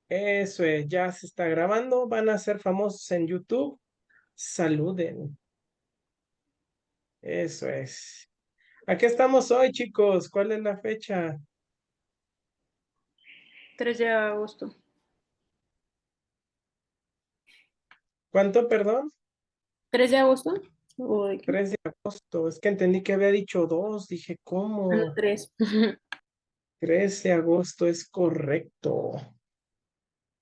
Eso es, ya se está grabando, van a ser famosos en YouTube. Saluden, eso es. Aquí estamos hoy, chicos. ¿Cuál es la fecha? 3 de agosto. ¿Cuánto, perdón? 3 de agosto. ¿O de qué? 3 de agosto. Es que entendí que había dicho 2. Dije, Ah, no, ¿cómo? 3. 3 de agosto es correcto.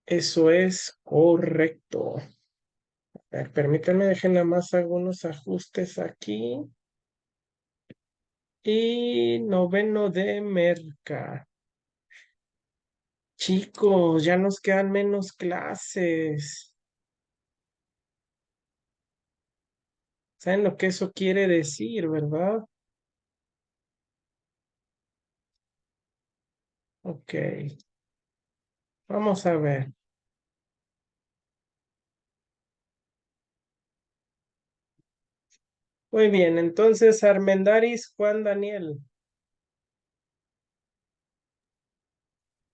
Eso es correcto. A ver, permítanme, dejen nada más algunos ajustes aquí. Y noveno de merca. Chicos, ya nos quedan menos clases. ¿Saben lo que eso quiere decir, verdad? Ok, vamos a ver. Muy bien, entonces Armendáriz Juan Daniel,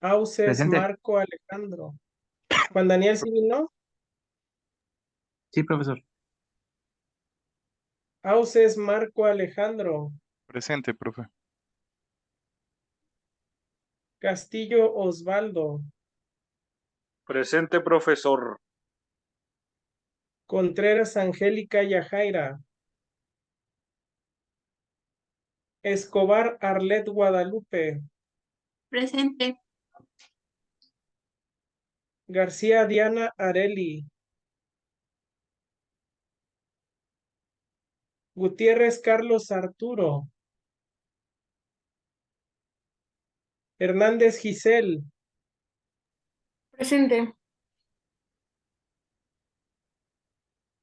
Auces Presente. Marco Alejandro. Juan Daniel sí vino. Sí, profesor. Auces Marco Alejandro. Presente, profe. Castillo Osvaldo. Presente, profesor. Contreras Angélica Yajaira. Escobar Arlet Guadalupe. Presente. García Diana Areli. Gutiérrez Carlos Arturo. Hernández Giselle. Presente.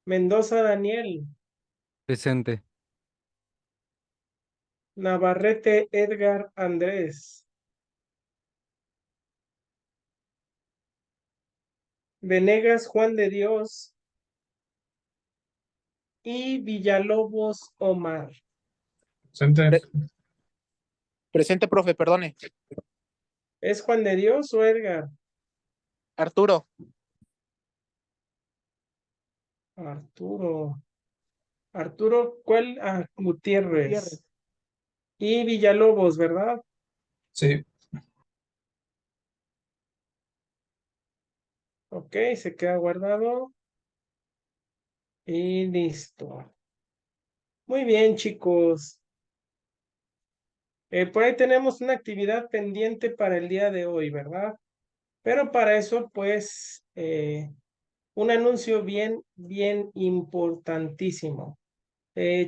Mendoza Daniel. Presente. Navarrete Edgar Andrés. Venegas Juan de Dios. Y Villalobos Omar. Presente. Presente, profe, perdone. ¿Es Juan de Dios o Edgar? Arturo. Arturo. Arturo, ¿cuál? Ah, Gutiérrez. Gutiérrez. Y Villalobos, ¿verdad? Sí. Ok, se queda guardado. Y listo. Muy bien, chicos. Por ahí tenemos una actividad pendiente para el día de hoy, ¿verdad? Pero para eso, pues, un anuncio bien importantísimo.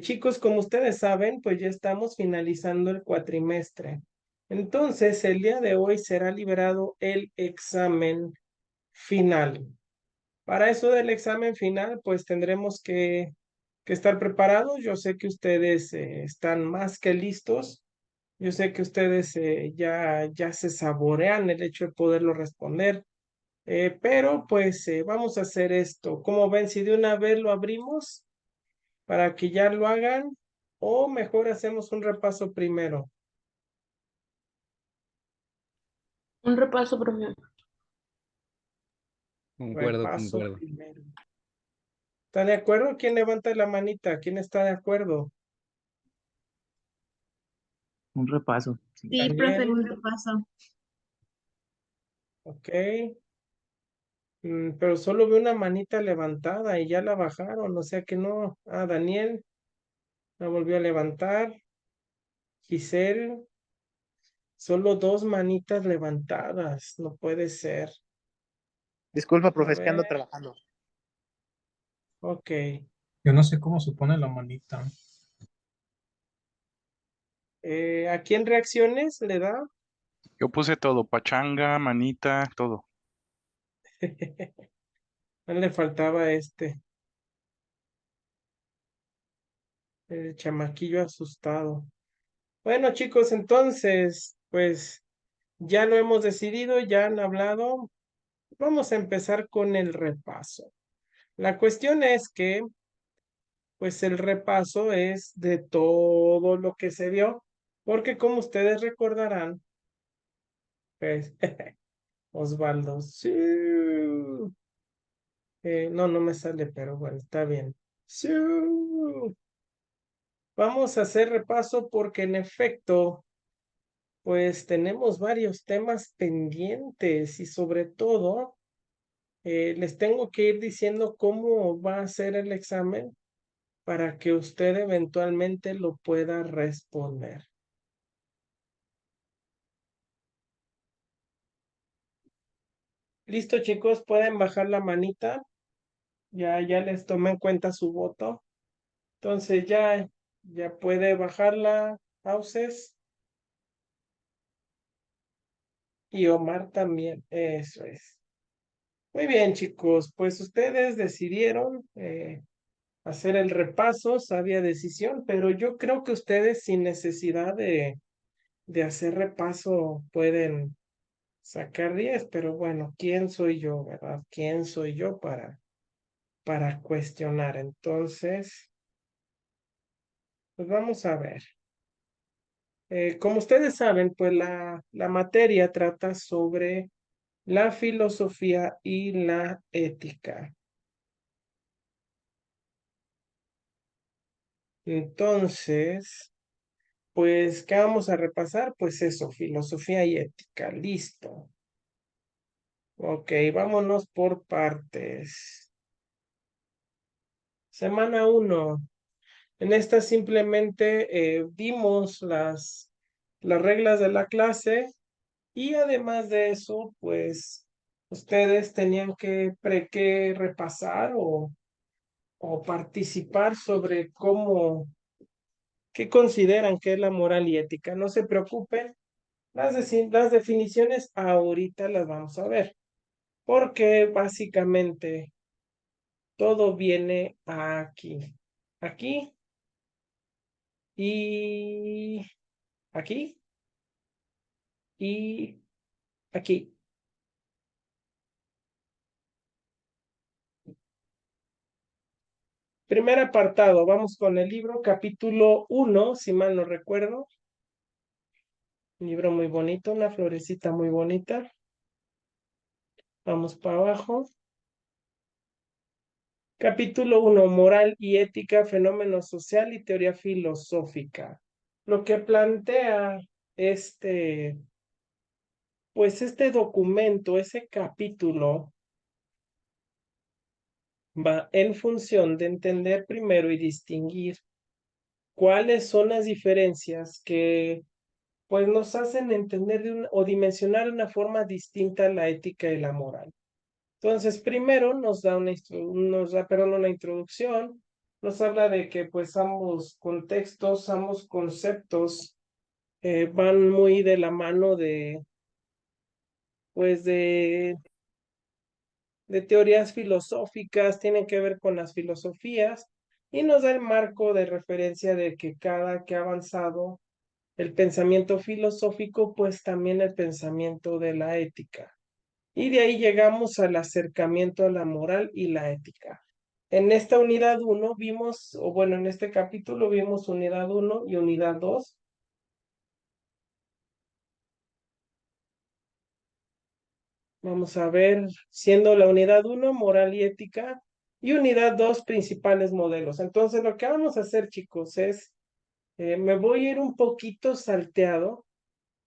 Chicos, como ustedes saben, pues ya estamos finalizando el cuatrimestre. Entonces, el día de hoy será liberado el examen final. Para eso del examen final, pues tendremos que estar preparados. Yo sé que ustedes están más que listos. Yo sé que ustedes ya se saborean el hecho de poderlo responder. Pero pues vamos a hacer esto. ¿Cómo ven si de una vez lo abrimos para que ya lo hagan? O mejor hacemos un repaso primero. Un repaso, profe. Concuerdo, Repaso concuerdo. primero. ¿Está de acuerdo? ¿Quién levanta la manita? ¿Quién está de acuerdo? Un repaso. Sí. Sí, profe, Daniel, un repaso. ok. Pero solo veo una manita levantada y ya la bajaron, o sea que no. Ah, Daniel la volvió a levantar. Giselle, solo dos manitas levantadas, no puede ser. Disculpa, A profe, es que ando ver, trabajando. ok. Yo no sé cómo se pone la manita. ¿A quién reacciones le da? Yo puse todo, pachanga, manita, todo. No le faltaba el chamaquillo asustado. Bueno, chicos, entonces, pues ya lo hemos decidido, ya han hablado. Vamos a empezar con el repaso. La cuestión es que, pues el repaso es de todo lo que se vio, porque como ustedes recordarán, pues Osvaldo. Sí. No, no me sale, pero bueno, está bien. Sí. Vamos a hacer repaso porque en efecto, pues tenemos varios temas pendientes y sobre todo les tengo que ir diciendo cómo va a ser el examen para que usted eventualmente lo pueda responder. Listo, chicos, pueden bajar la manita. Ya les tomé en cuenta su voto. Entonces ya puede bajarla, Auses. Y Omar también. Eso es. Muy bien, chicos. Pues ustedes decidieron hacer el repaso, sabia decisión, pero yo creo que ustedes sin necesidad de hacer repaso pueden sacar 10, pero bueno, ¿quién soy yo, verdad? ¿Quién soy yo para cuestionar? Entonces, pues vamos a ver. Como ustedes saben, pues la materia trata sobre la filosofía y la ética. Entonces, pues, ¿qué vamos a repasar? Pues eso, filosofía y ética. Listo. Ok, vámonos por partes. Semana 1. En esta simplemente vimos las reglas de la clase y además de eso, pues ustedes tenían que repasar o participar sobre qué consideran que es la moral y ética. No se preocupen, las definiciones ahorita las vamos a ver, porque básicamente todo viene aquí, aquí y aquí y aquí. Primer apartado, vamos con el libro, capítulo 1, si mal no recuerdo. Un libro muy bonito, una florecita muy bonita. Vamos para abajo. Capítulo 1, moral y ética, fenómeno social y teoría filosófica. Lo que plantea pues este documento, ese capítulo, va en función de entender primero y distinguir cuáles son las diferencias que pues nos hacen entender o dimensionar de una forma distinta la ética y la moral. Entonces, primero nos da una introducción, nos habla de que pues ambos contextos, ambos conceptos van muy de la mano pues de teorías filosóficas, tienen que ver con las filosofías y nos da el marco de referencia de que cada que ha avanzado el pensamiento filosófico, pues también el pensamiento de la ética. Y de ahí llegamos al acercamiento a la moral y la ética. En esta unidad 1 vimos, o bueno, en este capítulo vimos unidad 1 y unidad 2. Vamos a ver, siendo la unidad 1, moral y ética, y unidad 2, principales modelos. Entonces, lo que vamos a hacer, chicos, es, me voy a ir un poquito salteado,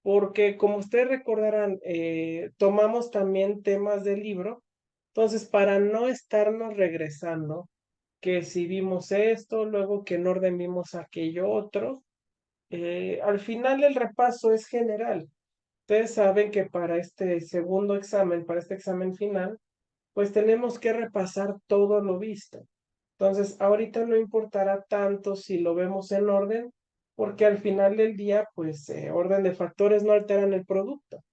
porque como ustedes recordarán, tomamos también temas del libro. Entonces, para no estarnos regresando, que si vimos esto, luego que en orden vimos aquello otro, al final el repaso es general. Ustedes saben que para este segundo examen, para este examen final, pues tenemos que repasar todo lo visto. Entonces, ahorita no importará tanto si lo vemos en orden, porque al final del día, pues, orden de factores no alteran el producto.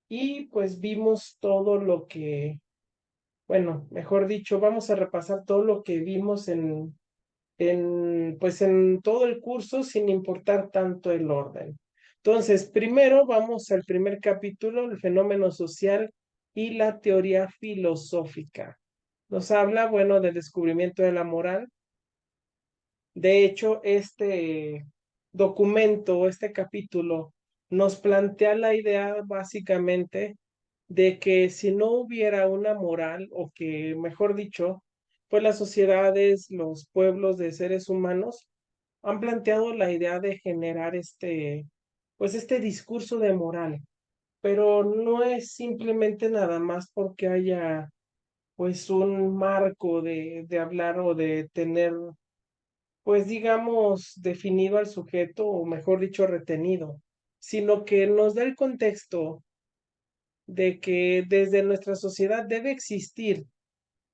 Y pues vimos todo lo que, bueno, mejor dicho, vamos a repasar todo lo que vimos pues en todo el curso sin importar tanto el orden. Entonces, primero vamos al primer capítulo, el fenómeno social y la teoría filosófica. Nos habla, bueno, del descubrimiento de la moral. De hecho, este documento, este capítulo, nos plantea la idea básicamente de que si no hubiera una moral, o que, mejor dicho, pues las sociedades, los pueblos de seres humanos han planteado la idea de generar pues este discurso de moral, pero no es simplemente nada más porque haya pues un marco de hablar o de tener, pues digamos, definido al sujeto, o mejor dicho, retenido, sino que nos da el contexto de que desde nuestra sociedad debe existir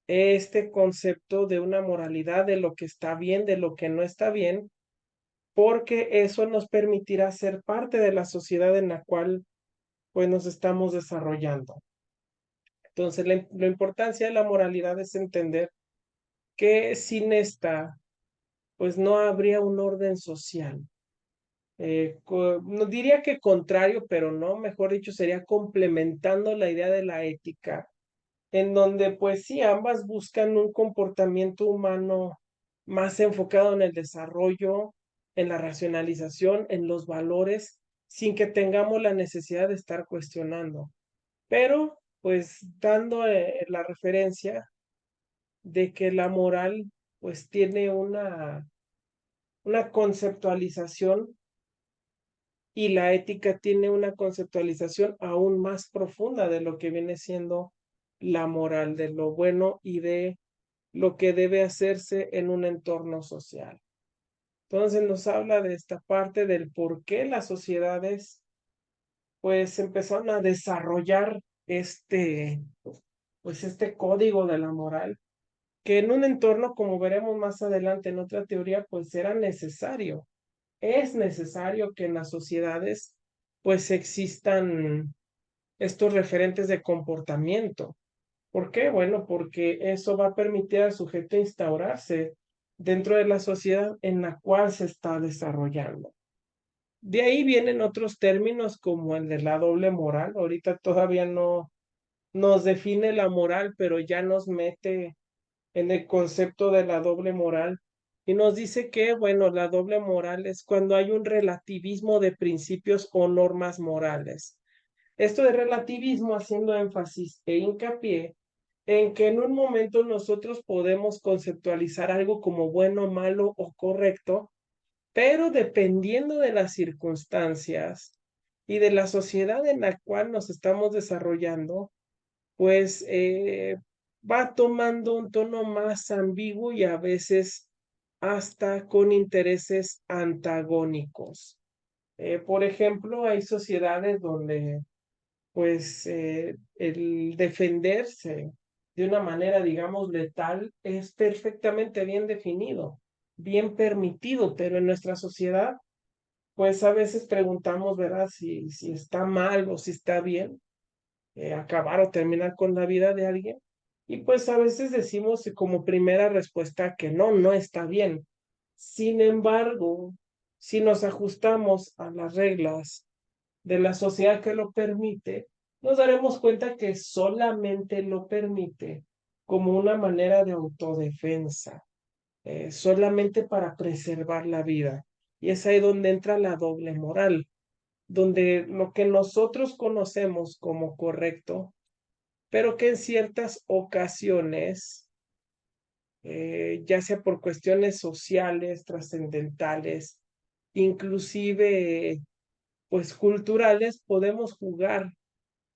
este concepto de una moralidad, de lo que está bien, de lo que no está bien, porque eso nos permitirá ser parte de la sociedad en la cual pues nos estamos desarrollando. Entonces, la importancia de la moralidad es entender que sin esta, pues no habría un orden social. No diría que contrario, pero no, mejor dicho, sería complementando la idea de la ética, en donde pues sí, ambas buscan un comportamiento humano más enfocado en el desarrollo, en la racionalización, en los valores, sin que tengamos la necesidad de estar cuestionando. Pero pues dando la referencia de que la moral pues tiene una conceptualización, y la ética tiene una conceptualización aún más profunda de lo que viene siendo la moral, de lo bueno y de lo que debe hacerse en un entorno social. Entonces nos habla de esta parte del por qué las sociedades pues empezaron a desarrollar pues este código de la moral, que en un entorno, como veremos más adelante en otra teoría, pues era necesario. Es necesario que en las sociedades pues existan estos referentes de comportamiento. ¿Por qué? Bueno, porque eso va a permitir al sujeto instaurarse dentro de la sociedad en la cual se está desarrollando. De ahí vienen otros términos como el de la doble moral. Ahorita todavía no nos define la moral, pero ya nos mete en el concepto de la doble moral y nos dice que, bueno, la doble moral es cuando hay un relativismo de principios o normas morales. Esto de relativismo haciendo énfasis e hincapié en que en un momento nosotros podemos conceptualizar algo como bueno, malo o correcto, pero dependiendo de las circunstancias y de la sociedad en la cual nos estamos desarrollando, pues va tomando un tono más ambiguo y a veces hasta con intereses antagónicos. Por ejemplo, hay sociedades donde pues el defenderse de una manera, digamos, letal es perfectamente bien definido, bien permitido, pero en nuestra sociedad, pues a veces preguntamos, ¿verdad? Si está mal o si está bien acabar o terminar con la vida de alguien. Y pues a veces decimos como primera respuesta que no, no está bien. Sin embargo, si nos ajustamos a las reglas de la sociedad que lo permite, nos daremos cuenta que solamente lo permite como una manera de autodefensa, solamente para preservar la vida. Y es ahí donde entra la doble moral, donde lo que nosotros conocemos como correcto, pero que en ciertas ocasiones, ya sea por cuestiones sociales, trascendentales, inclusive pues culturales, podemos jugar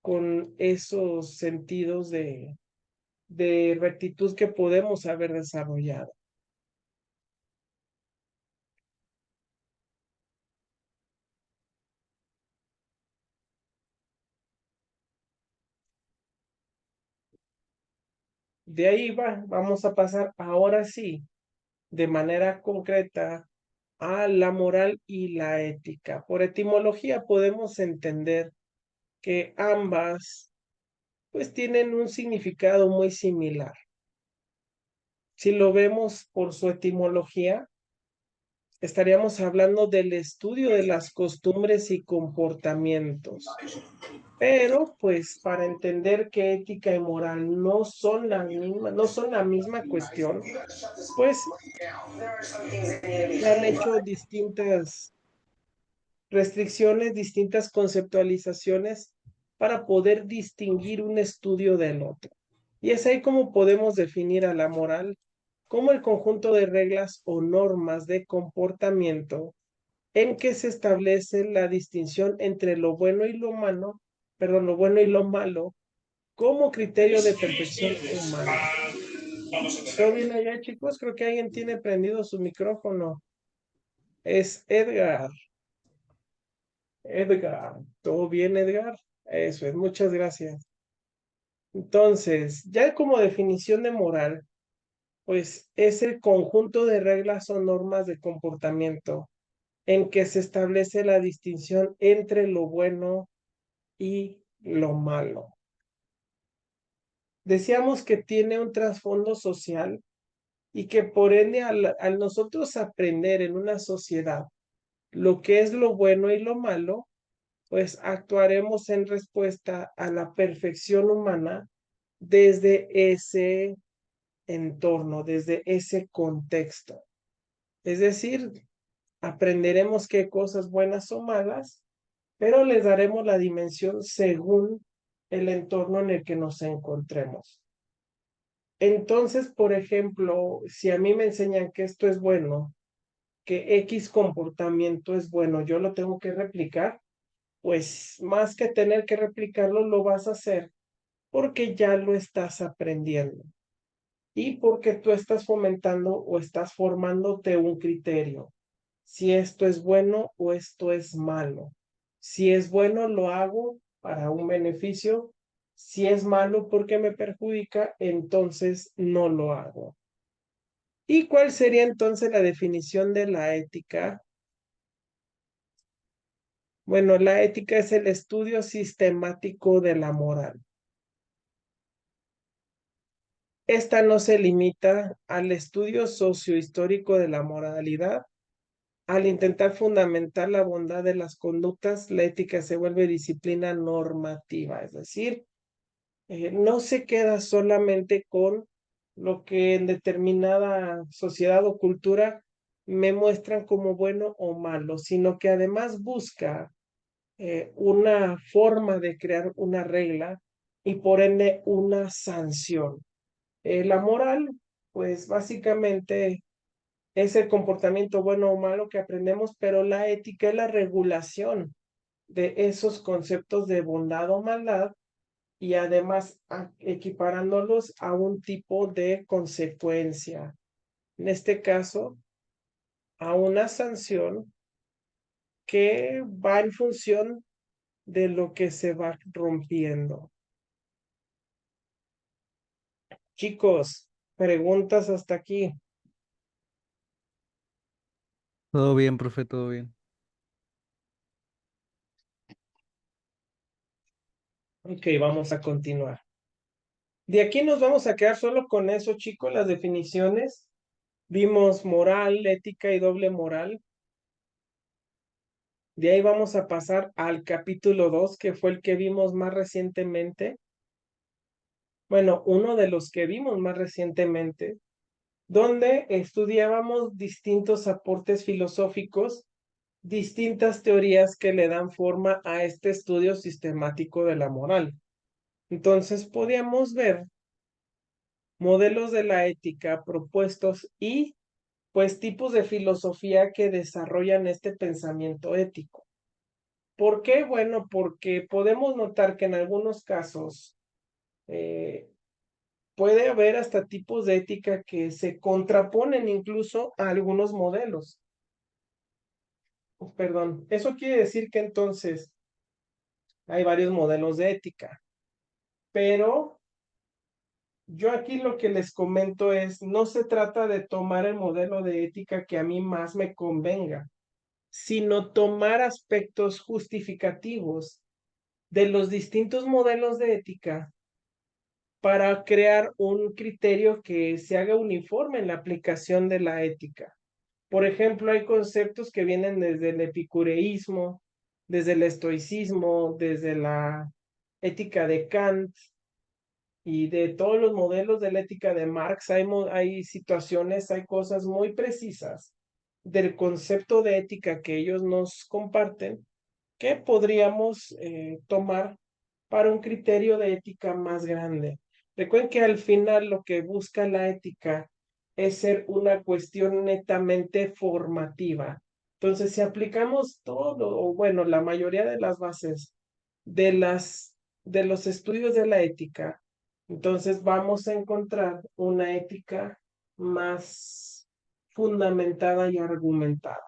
con esos sentidos de rectitud que podemos haber desarrollado. De ahí vamos a pasar ahora sí, de manera concreta, a la moral y la ética. Por etimología podemos entender que ambas pues tienen un significado muy similar. Si lo vemos por su etimología, estaríamos hablando del estudio de las costumbres y comportamientos. Pero, pues, para entender que ética y moral no son la misma cuestión, pues se han hecho distintas restricciones, distintas conceptualizaciones para poder distinguir un estudio del otro. Y es ahí como podemos definir a la moral como el conjunto de reglas o normas de comportamiento en que se establece la distinción entre lo bueno y lo malo, perdón, lo bueno y lo malo, como criterio de perfección humana. ¿Todo bien allá, chicos? Creo que alguien tiene prendido su micrófono. Es Edgar. Edgar. ¿Todo bien, Edgar? Eso es, muchas gracias. Entonces, ya como definición de moral, pues es el conjunto de reglas o normas de comportamiento en que se establece la distinción entre lo bueno y lo malo. Decíamos que tiene un trasfondo social y que por ende al nosotros aprender en una sociedad lo que es lo bueno y lo malo, pues actuaremos en respuesta a la perfección humana desde ese entorno, desde ese contexto. Es decir, aprenderemos qué cosas buenas o malas, pero les daremos la dimensión según el entorno en el que nos encontremos. Entonces, por ejemplo, si a mí me enseñan que esto es bueno, que X comportamiento es bueno, yo lo tengo que replicar, pues más que tener que replicarlo, lo vas a hacer porque ya lo estás aprendiendo y porque tú estás fomentando o estás formándote un criterio. Si esto es bueno o esto es malo. Si es bueno, lo hago para un beneficio. Si es malo porque me perjudica, entonces no lo hago. ¿Y cuál sería entonces la definición de la ética? Bueno, la ética es el estudio sistemático de la moral. Esta no se limita al estudio sociohistórico de la moralidad. Al intentar fundamentar la bondad de las conductas, la ética se vuelve disciplina normativa, es decir, no se queda solamente con lo que en determinada sociedad o cultura me muestran como bueno o malo, sino que además busca una forma de crear una regla y por ende una sanción. La moral, pues básicamente es el comportamiento bueno o malo que aprendemos, pero la ética es la regulación de esos conceptos de bondad o maldad y además equiparándolos a un tipo de consecuencia. En este caso, a una sanción que va en función de lo que se va rompiendo. Chicos, preguntas hasta aquí. Todo bien, profe, todo bien. Ok, vamos a continuar. De aquí nos vamos a quedar solo con eso, chicos, las definiciones. Vimos moral, ética y doble moral. De ahí vamos a pasar al capítulo 2, que fue el que vimos más recientemente. Bueno, uno de los que vimos más recientemente, donde estudiábamos distintos aportes filosóficos, distintas teorías que le dan forma a este estudio sistemático de la moral. Entonces, podíamos ver modelos de la ética propuestos y pues tipos de filosofía que desarrollan este pensamiento ético. ¿Por qué? Bueno, porque podemos notar que en algunos casos puede haber hasta tipos de ética que se contraponen incluso a algunos modelos. Perdón, eso quiere decir que entonces hay varios modelos de ética, pero yo aquí lo que les comento es, no se trata de tomar el modelo de ética que a mí más me convenga, sino tomar aspectos justificativos de los distintos modelos de ética para crear un criterio que se haga uniforme en la aplicación de la ética. Por ejemplo, hay conceptos que vienen desde el epicureísmo, desde el estoicismo, desde la ética de Kant y de todos los modelos de la ética de Marx. Hay situaciones, hay cosas muy precisas del concepto de ética que ellos nos comparten que podríamos tomar para un criterio de ética más grande. Recuerden que al final lo que busca la ética es ser una cuestión netamente formativa. Entonces, si aplicamos todo, o bueno, la mayoría de las bases de los estudios de la ética, entonces vamos a encontrar una ética más fundamentada y argumentada.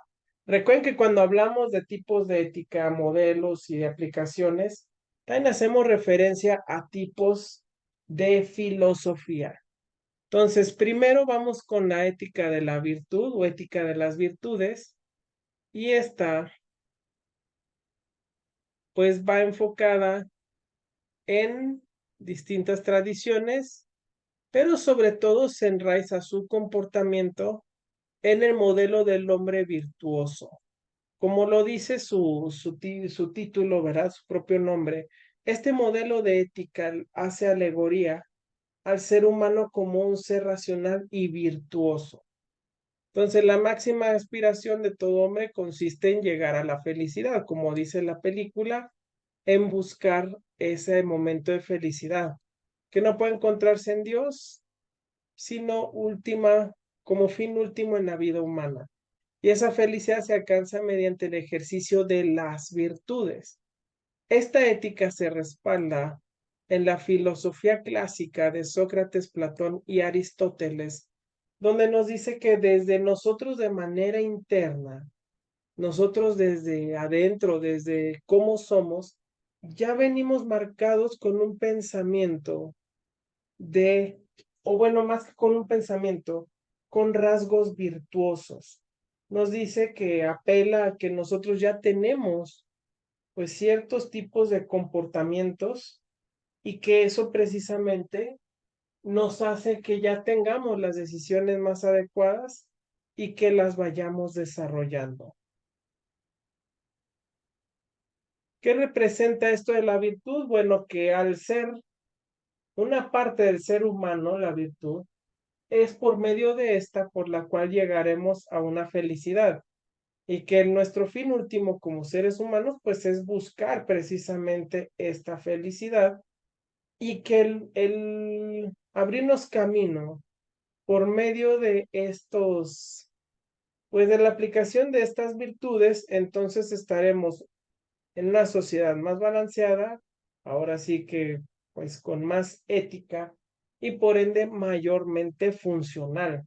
Recuerden que cuando hablamos de tipos de ética, modelos y de aplicaciones, también hacemos referencia a tipos de filosofía. Entonces, primero vamos con la ética de la virtud o ética de las virtudes, y esta pues va enfocada en distintas tradiciones, pero sobre todo se enraiza su comportamiento en el modelo del hombre virtuoso. Como lo dice su título, ¿verdad? Su propio nombre. Este modelo de ética hace alegoría al ser humano como un ser racional y virtuoso. Entonces, la máxima aspiración de todo hombre consiste en llegar a la felicidad, como dice la película, en buscar ese momento de felicidad, que no puede encontrarse en Dios, sino como fin último en la vida humana. Y esa felicidad se alcanza mediante el ejercicio de las virtudes. Esta ética se respalda en la filosofía clásica de Sócrates, Platón y Aristóteles, donde nos dice que desde nosotros de manera interna, nosotros desde adentro, desde cómo somos, ya venimos marcados con un pensamiento o bueno, más que con un pensamiento, con rasgos virtuosos. Nos dice que apela a que nosotros ya tenemos pues ciertos tipos de comportamientos y que eso precisamente nos hace que ya tengamos las decisiones más adecuadas y que las vayamos desarrollando. ¿Qué representa esto de la virtud? Bueno, que al ser una parte del ser humano, la virtud, es por medio de esta por la cual llegaremos a una felicidad. Y que nuestro fin último como seres humanos, pues es buscar precisamente esta felicidad y que el abrirnos camino por medio de pues de la aplicación de estas virtudes, entonces estaremos en una sociedad más balanceada, ahora sí que pues con más ética y por ende mayormente funcional.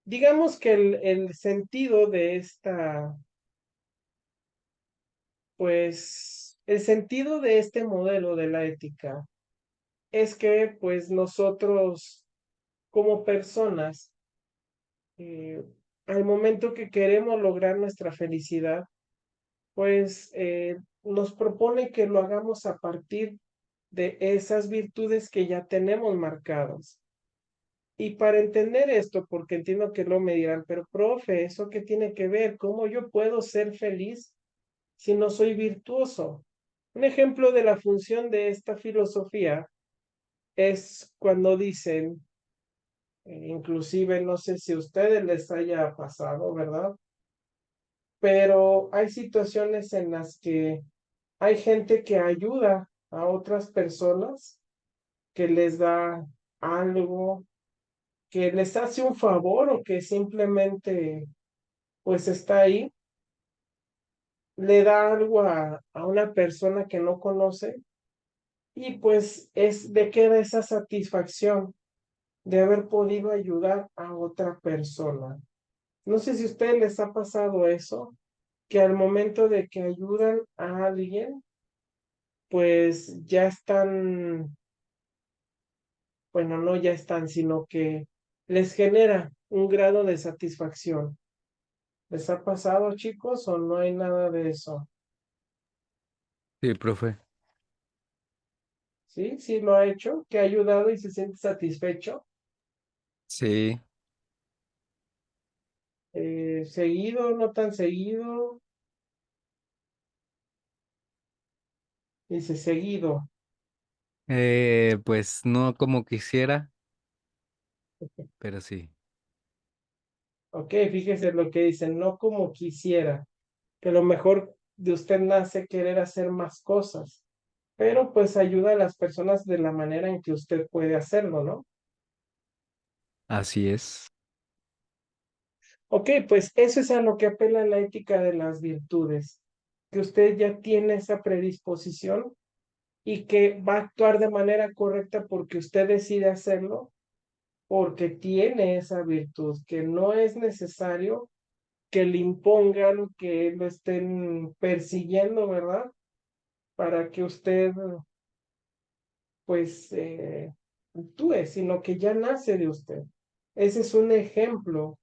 Digamos que el sentido de pues el sentido de este modelo de la ética es que pues nosotros como personas, eh, al momento que queremos lograr nuestra felicidad, pues nos propone que lo hagamos a partir de esas virtudes que ya tenemos marcadas. Y para entender esto, porque entiendo que lo me dirán, pero profe, ¿eso qué tiene que ver? ¿Cómo yo puedo ser feliz si no soy virtuoso? Un ejemplo de la función de esta filosofía es cuando dicen, inclusive no sé si a ustedes les haya pasado, ¿verdad? Pero hay situaciones en las que hay gente que ayuda a otras personas, que les da algo, que les hace un favor o que simplemente pues está ahí, le da algo a una persona que no conoce y pues queda esa satisfacción de haber podido ayudar a otra persona. No sé si a ustedes les ha pasado eso, que al momento de que ayudan a alguien, pues ya están, bueno, no ya están, sino que les genera un grado de satisfacción. ¿Les ha pasado, chicos, o no hay nada de eso? Sí, profe. ¿Sí? ¿Sí lo ha hecho? ¿Que ha ayudado y se siente satisfecho? Sí, ¿Seguido, no tan seguido? Dice seguido. pues no como quisiera, pero sí. Ok, fíjese lo que dicen, no como quisiera, que lo mejor de usted nace querer hacer más cosas. pero pues ayuda a las personas de la manera en que usted puede hacerlo, ¿no? Así es. Ok, pues eso es a lo que apela la ética de las virtudes, que usted ya tiene esa predisposición y que va a actuar de manera correcta porque usted decide hacerlo, porque tiene esa virtud, que no es necesario que le impongan, que lo estén persiguiendo, ¿verdad? Para que usted, pues, actúe, sino que ya nace de usted. Ese es un ejemplo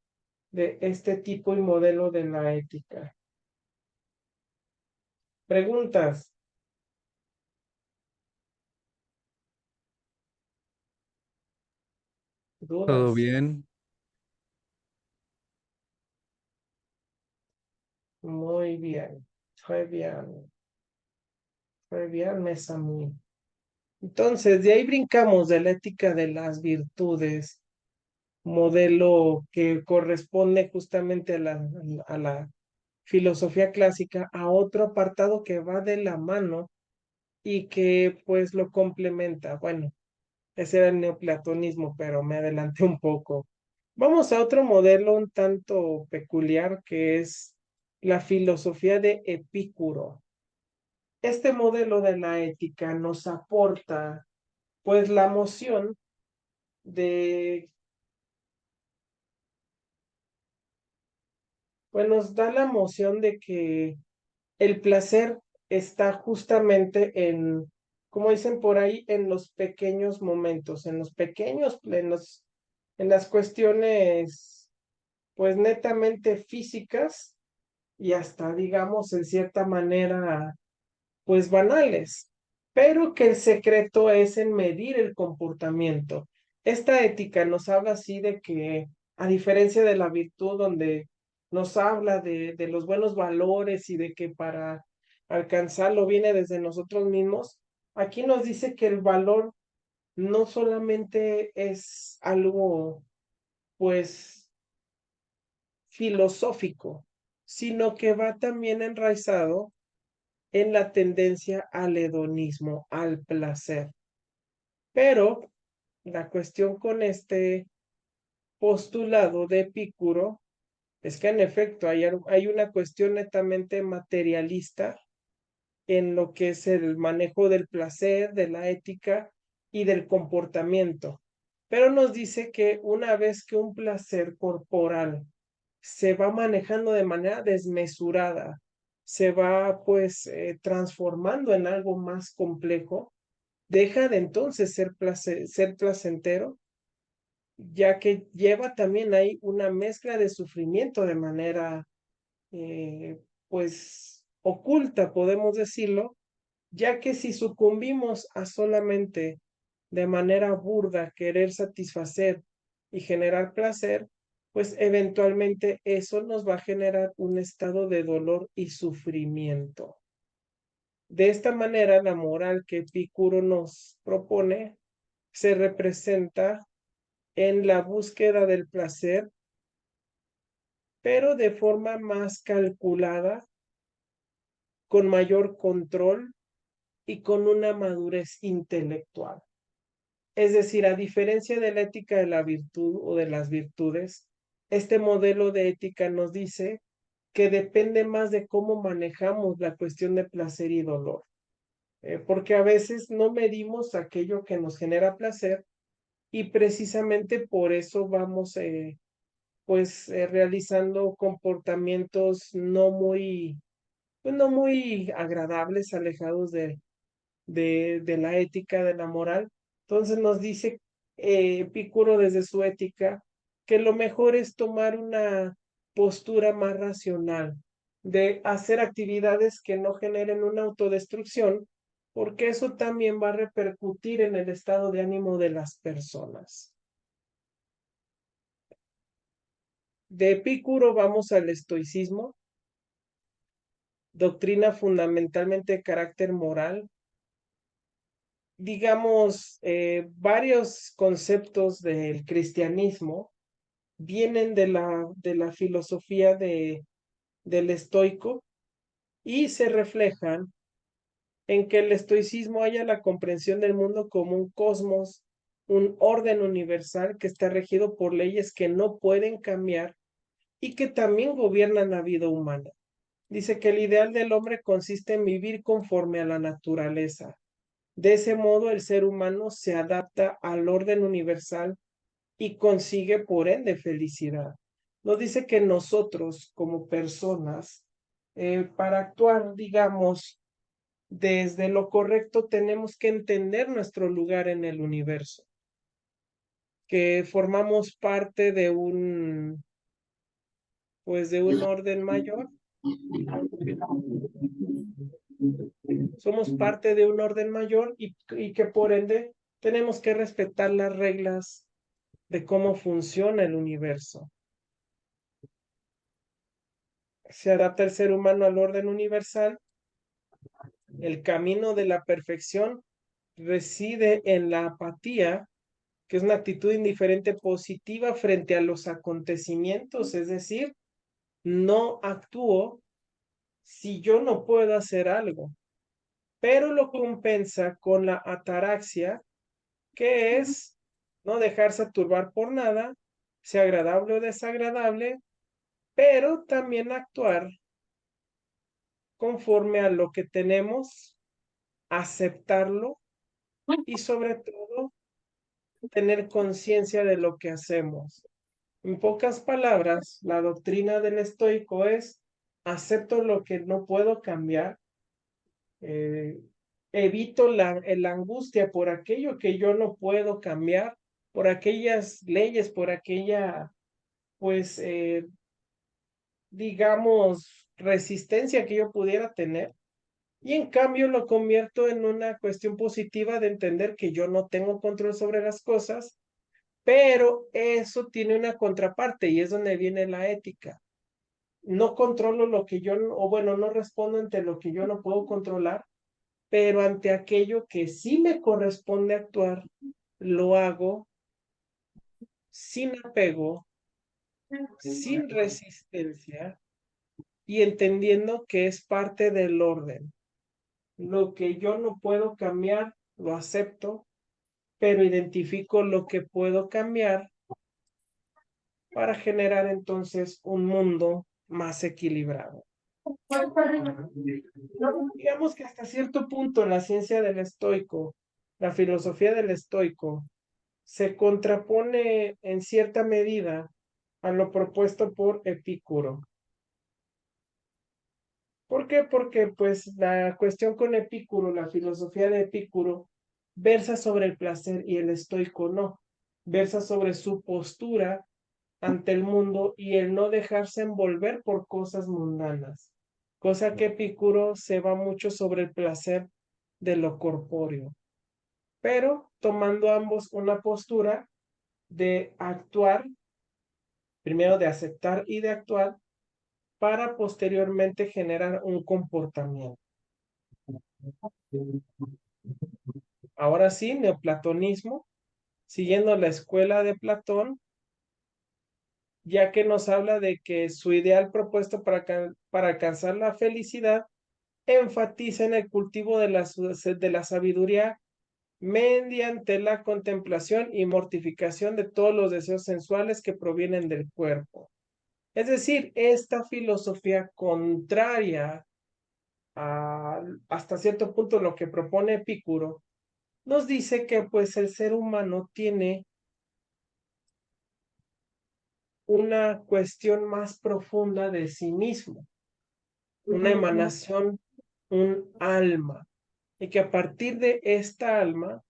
de este tipo y modelo de la ética. Preguntas. ¿Todo Dudas. bien? Muy bien. Muy bien. Muy bien, Mesamí. Entonces, de ahí brincamos de la ética de las virtudes, modelo que corresponde justamente a la filosofía clásica, a otro apartado que va de la mano y que pues lo complementa. Bueno, ese era el neoplatonismo, pero me adelanté un poco. Vamos a otro modelo un tanto peculiar que es la filosofía de Epicuro. Este modelo de la ética nos aporta pues la noción de, pues nos da la noción de que el placer está justamente en, como dicen por ahí, en los pequeños momentos, en los pequeños, en las cuestiones pues netamente físicas y hasta digamos en cierta manera pues banales, pero que el secreto es en medir el comportamiento. Esta ética nos habla así de que, a diferencia de la virtud, donde nos habla de los buenos valores y de que para alcanzarlo viene desde nosotros mismos, aquí nos dice que el valor no solamente es algo, pues, filosófico, sino que va también enraizado en la tendencia al hedonismo, al placer. Pero la cuestión con este postulado de Epicuro es que en efecto hay una cuestión netamente materialista en lo que es el manejo del placer, de la ética y del comportamiento. Pero nos dice que una vez que un placer corporal se va manejando de manera desmesurada, se va pues transformando en algo más complejo, deja de entonces ser placentero, ya que lleva también ahí una mezcla de sufrimiento de manera eh, pues oculta, podemos decirlo, ya que si sucumbimos a solamente de manera burda querer satisfacer y generar placer, pues eventualmente eso nos va a generar un estado de dolor y sufrimiento. De esta manera, la moral que Epicuro nos propone se representa en la búsqueda del placer, pero de forma más calculada, con mayor control y con una madurez intelectual. Es decir, a diferencia de la ética de la virtud o de las virtudes, este modelo de ética nos dice que depende más de cómo manejamos la cuestión de placer y dolor, porque a veces no medimos aquello que nos genera placer y precisamente por eso vamos pues realizando comportamientos pues, no muy agradables, alejados de la ética, de la moral. Entonces nos dice Epicuro desde su ética que lo mejor es tomar una postura más racional, de hacer actividades que no generen una autodestrucción, porque eso también va a repercutir en el estado de ánimo de las personas. De Epicuro vamos al estoicismo, doctrina fundamentalmente de carácter moral. Digamos, varios conceptos del cristianismo vienen de la filosofía del estoico y se reflejan en que el estoicismo haya la comprensión del mundo como un cosmos, un orden universal que está regido por leyes que no pueden cambiar y que también gobiernan la vida humana. Dice que el ideal del hombre consiste en vivir conforme a la naturaleza. De ese modo, el ser humano se adapta al orden universal y consigue, por ende, felicidad. Nos dice que nosotros, como personas, para actuar, digamos, desde lo correcto, tenemos que entender nuestro lugar en el universo, que formamos parte de pues de un orden mayor. Somos parte de un orden mayor y que por ende tenemos que respetar las reglas de cómo funciona el universo. Se adapta el ser humano al orden universal. El camino de la perfección reside en la apatía, que es una actitud indiferente positiva frente a los acontecimientos, es decir, no actúo si yo no puedo hacer algo, pero lo compensa con la ataraxia, que es no dejarse turbar por nada, sea agradable o desagradable, pero también actuar conforme a lo que tenemos, aceptarlo y sobre todo tener conciencia de lo que hacemos. En pocas palabras, la doctrina del estoico es: acepto lo que no puedo cambiar, eh, evito la angustia por aquello que yo no puedo cambiar, por aquellas leyes, por aquella, pues, digamos, resistencia que yo pudiera tener. Y en cambio lo convierto en una cuestión positiva de entender que yo no tengo control sobre las cosas, pero eso tiene una contraparte y es donde viene la ética. No controlo lo que yo, o bueno, no respondo ante lo que yo no puedo controlar, pero ante aquello que sí me corresponde actuar, lo hago sin apego, sin resistencia y entendiendo que es parte del orden. Lo que yo no puedo cambiar, lo acepto, pero identifico lo que puedo cambiar para generar entonces un mundo más equilibrado. Digamos que hasta cierto punto la ciencia del estoico, la filosofía del estoico, se contrapone en cierta medida a lo propuesto por Epicuro. ¿Por qué? Porque pues la cuestión con Epicuro, la filosofía de Epicuro, versa sobre el placer y el estoico no. Versa sobre su postura ante el mundo y el no dejarse envolver por cosas mundanas. Cosa que Epicuro se va mucho sobre el placer de lo corpóreo, pero tomando ambos una postura de actuar, primero de aceptar y de actuar, para posteriormente generar un comportamiento. Ahora sí, neoplatonismo, siguiendo la escuela de Platón, ya que nos habla de que su ideal propuesto para alcanzar la felicidad enfatiza en el cultivo de la sabiduría mediante la contemplación y mortificación de todos los deseos sensuales que provienen del cuerpo. Es decir, esta filosofía contraria a hasta cierto punto lo que propone Epicuro, nos dice que pues el ser humano tiene una cuestión más profunda de sí mismo, una emanación, un alma, y que a partir de esta alma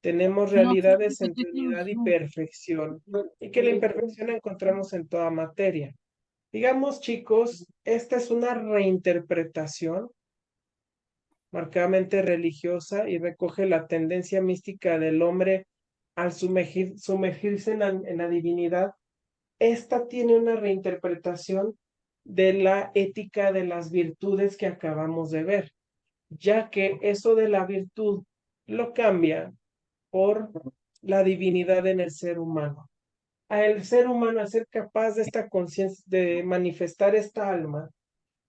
tenemos realidades entre unidad y perfección, y que la imperfección la encontramos en toda materia. Digamos, chicos, esta es una reinterpretación marcadamente religiosa y recoge la tendencia mística del hombre al sumergirse en la divinidad. Esta tiene una reinterpretación de la ética de las virtudes que acabamos de ver, ya que eso de la virtud lo cambia por la divinidad en el ser humano. Al ser humano, a ser capaz de esta conciencia, de manifestar esta alma,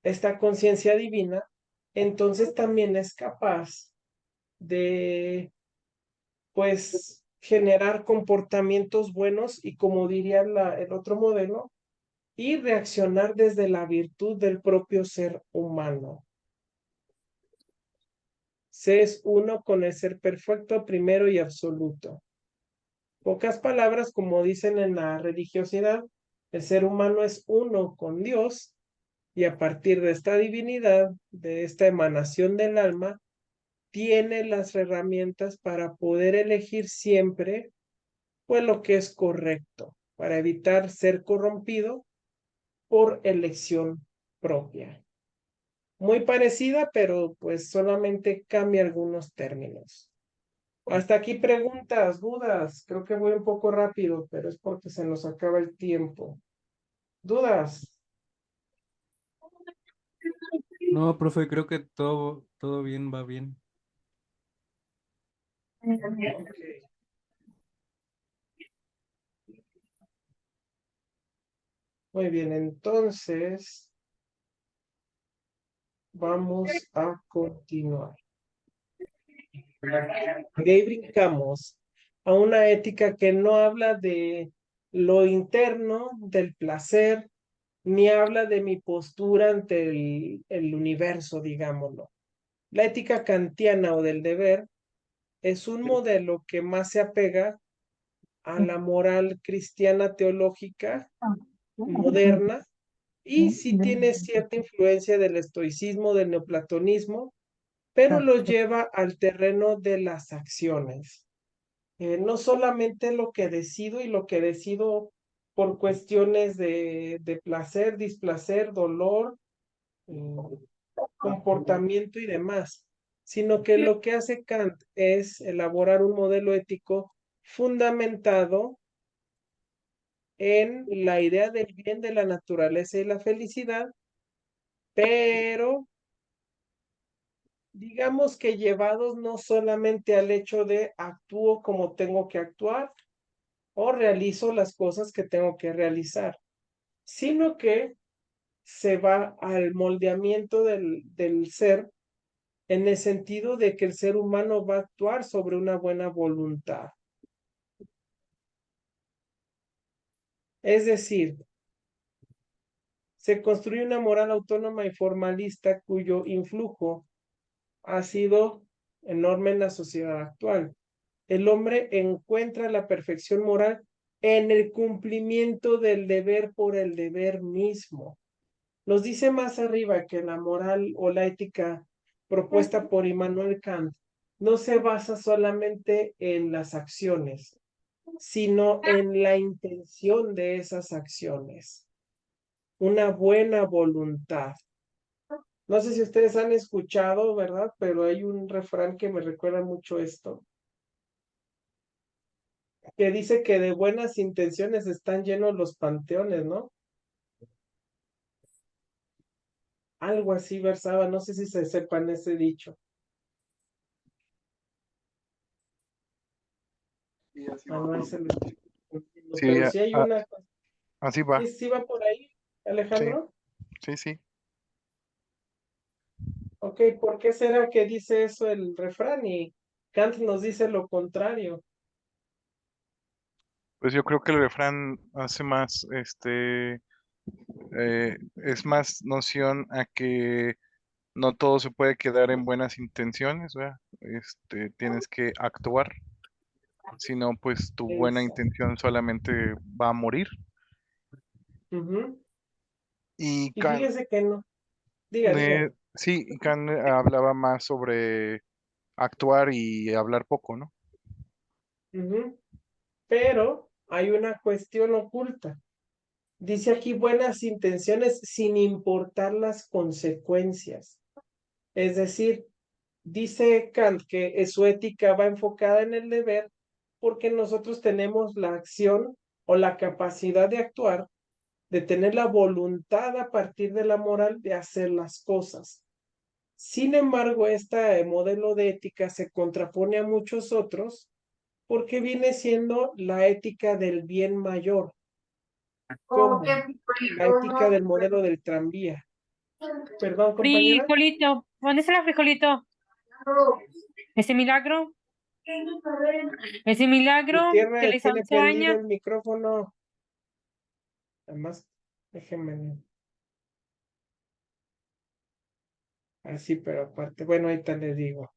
esta conciencia divina, entonces también es capaz de, pues, generar comportamientos buenos y, como diría el otro modelo, y reaccionar desde la virtud del propio ser humano. Se es uno con el ser perfecto, primero y absoluto. Pocas palabras, como dicen en la religiosidad, el ser humano es uno con Dios y a partir de esta divinidad, de esta emanación del alma, tiene las herramientas para poder elegir siempre pues lo que es correcto, para evitar ser corrompido por elección propia. Muy parecida, pero pues solamente cambia algunos términos. Hasta aquí preguntas, dudas. Creo que voy un poco rápido, pero es porque se nos acaba el tiempo. ¿Dudas? No, profe, creo que todo bien, va bien. Ok. Muy bien, entonces vamos a continuar. De ahí brincamos a una ética que no habla de lo interno, del placer, ni habla de mi postura ante el universo, digámoslo. La ética kantiana o del deber es un modelo que más se apega a la moral cristiana teológica moderna y sí tiene cierta influencia del estoicismo, del neoplatonismo, pero lo lleva al terreno de las acciones. No solamente lo que decido y lo que decido por cuestiones de placer, displacer, dolor, comportamiento y demás, sino que lo que hace Kant es elaborar un modelo ético fundamentado en la idea del bien de la naturaleza y la felicidad, pero digamos que llevados no solamente al hecho de actúo como tengo que actuar o realizo las cosas que tengo que realizar, sino que se va al moldeamiento del ser en el sentido de que el ser humano va a actuar sobre una buena voluntad. Es decir, se construye una moral autónoma y formalista cuyo influjo ha sido enorme en la sociedad actual. El hombre encuentra la perfección moral en el cumplimiento del deber por el deber mismo. Nos dice más arriba que la moral o la ética propuesta por Immanuel Kant no se basa solamente en las acciones, sino en la intención de esas acciones. Una buena voluntad. No sé si ustedes han escuchado, ¿verdad? Pero hay un refrán que me recuerda mucho esto, que dice que de buenas intenciones están llenos los panteones, ¿no? Algo así versaba, no sé si se sepan ese dicho. Ah, no, ese lo estoy confundiendo, Sí, pero sí hay una. así va. ¿Sí, sí va por ahí, Sí, Alejandro? sí. Ok, ¿por qué será que dice eso el refrán y Kant nos dice lo contrario? Pues yo creo que el refrán hace más, es más noción a que no todo se puede quedar en buenas intenciones, ¿verdad? Tienes que actuar, si no, pues tu buena Exacto. intención solamente va a morir. Ujú. Y Y Kant, fíjese que no. Diga. sí, y Kant hablaba más sobre actuar y hablar poco, ¿no? Ujú. Pero hay una cuestión oculta. Dice aquí buenas intenciones sin importar las consecuencias. Es decir, dice Kant que su ética va enfocada en el deber porque nosotros tenemos la acción o la capacidad de actuar, de tener la voluntad a partir de la moral de hacer las cosas. Sin embargo, este modelo de ética se contrapone a muchos otros porque viene siendo la ética del bien mayor, como la ética del modelo del tranvía. Perdón, compañera. Frijolito. ¿Dónde está el frijolito? ¿Ese milagro? Ese milagro que les Tiene prendido enseña. el micrófono. Además, déjenme. Así, pero aparte. Bueno, ahorita le digo.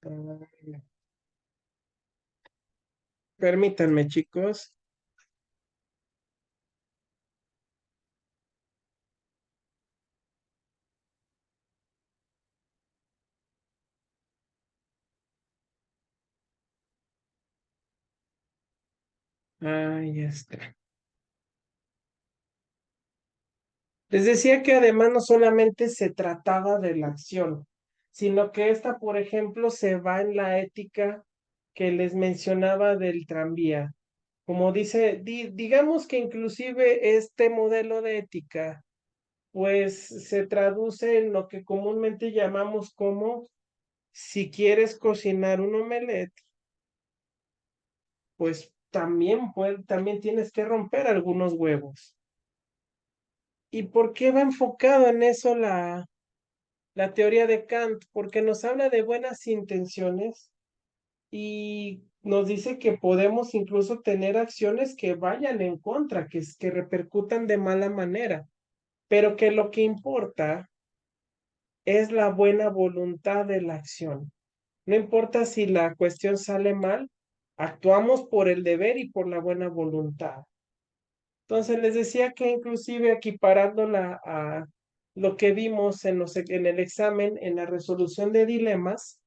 Ah, permítanme, chicos. Ahí está. Les decía que además no solamente se trataba de la acción, sino que esta, por ejemplo, se va en la ética que les mencionaba del tranvía. Como dice, digamos que inclusive este modelo de ética, pues se traduce en lo que comúnmente llamamos como si quieres cocinar un omelette, pues también tienes que romper algunos huevos. ¿Y por qué va enfocado en eso la teoría de Kant? Porque nos habla de buenas intenciones y nos dice que podemos incluso tener acciones que vayan en contra, que repercutan de mala manera, pero que lo que importa es la buena voluntad de la acción. No importa si la cuestión sale mal, actuamos por el deber y por la buena voluntad. Entonces les decía que inclusive equiparándola a lo que vimos en el examen, en la resolución de dilemas,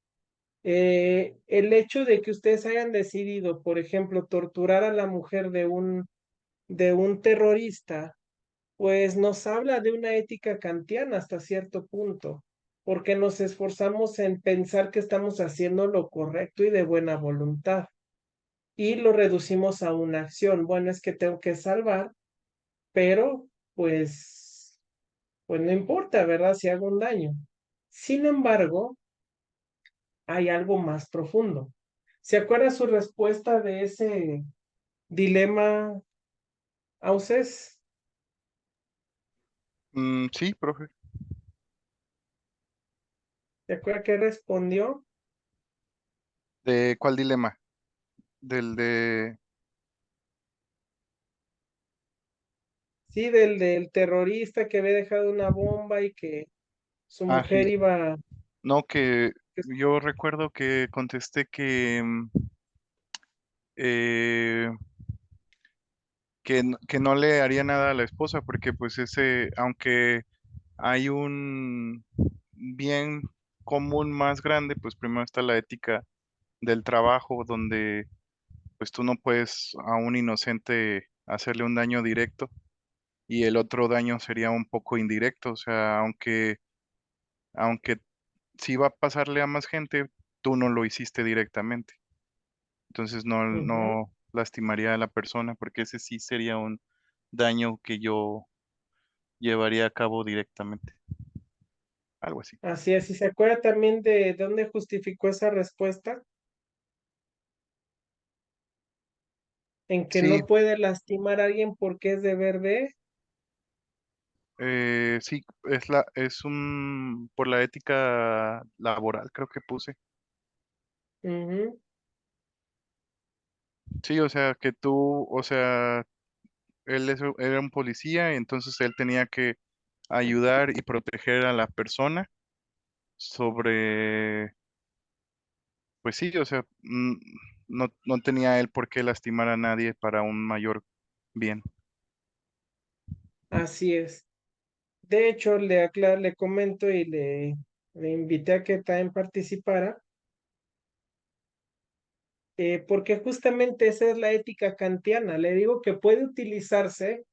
el hecho de que ustedes hayan decidido, por ejemplo, torturar a la mujer de un terrorista, pues nos habla de una ética kantiana hasta cierto punto, porque nos esforzamos en pensar que estamos haciendo lo correcto y de buena voluntad, y lo reducimos a una acción. Bueno, es que tengo que salvar, pero pues no importa, ¿verdad? Si hago un daño. Sin embargo, hay algo más profundo. ¿Se acuerda su respuesta de ese dilema, Auses? Sí, profe. ¿Se acuerda qué respondió? ¿De cuál dilema? Del de... Sí, del terrorista que había dejado una bomba y que su Ah, mujer iba... no, que yo recuerdo que contesté que, eh, que no le haría nada a la esposa, porque pues ese, aunque hay un bien común más grande, pues primero está la ética del trabajo, donde pues tú no puedes a un inocente hacerle un daño directo y el otro daño sería un poco indirecto, o sea, aunque sí va a pasarle a más gente, tú no lo hiciste directamente. Entonces Ujú. no lastimaría a la persona porque ese sí sería un daño que yo llevaría a cabo directamente. Algo así. Así es, ¿y se acuerda también de dónde justificó esa respuesta? En que Sí, no puede lastimar a alguien porque es deber de... sí, es un, por la ética laboral, creo que puse. Ujú. Sí, o sea, que tú, o sea, era un policía y entonces él tenía que ayudar y proteger a la persona sobre, pues sí, o sea, no tenía él por qué lastimar a nadie para un mayor bien. Así es. De hecho, le comento y le invité a que también participara, porque justamente esa es la ética kantiana. Le digo que puede utilizarse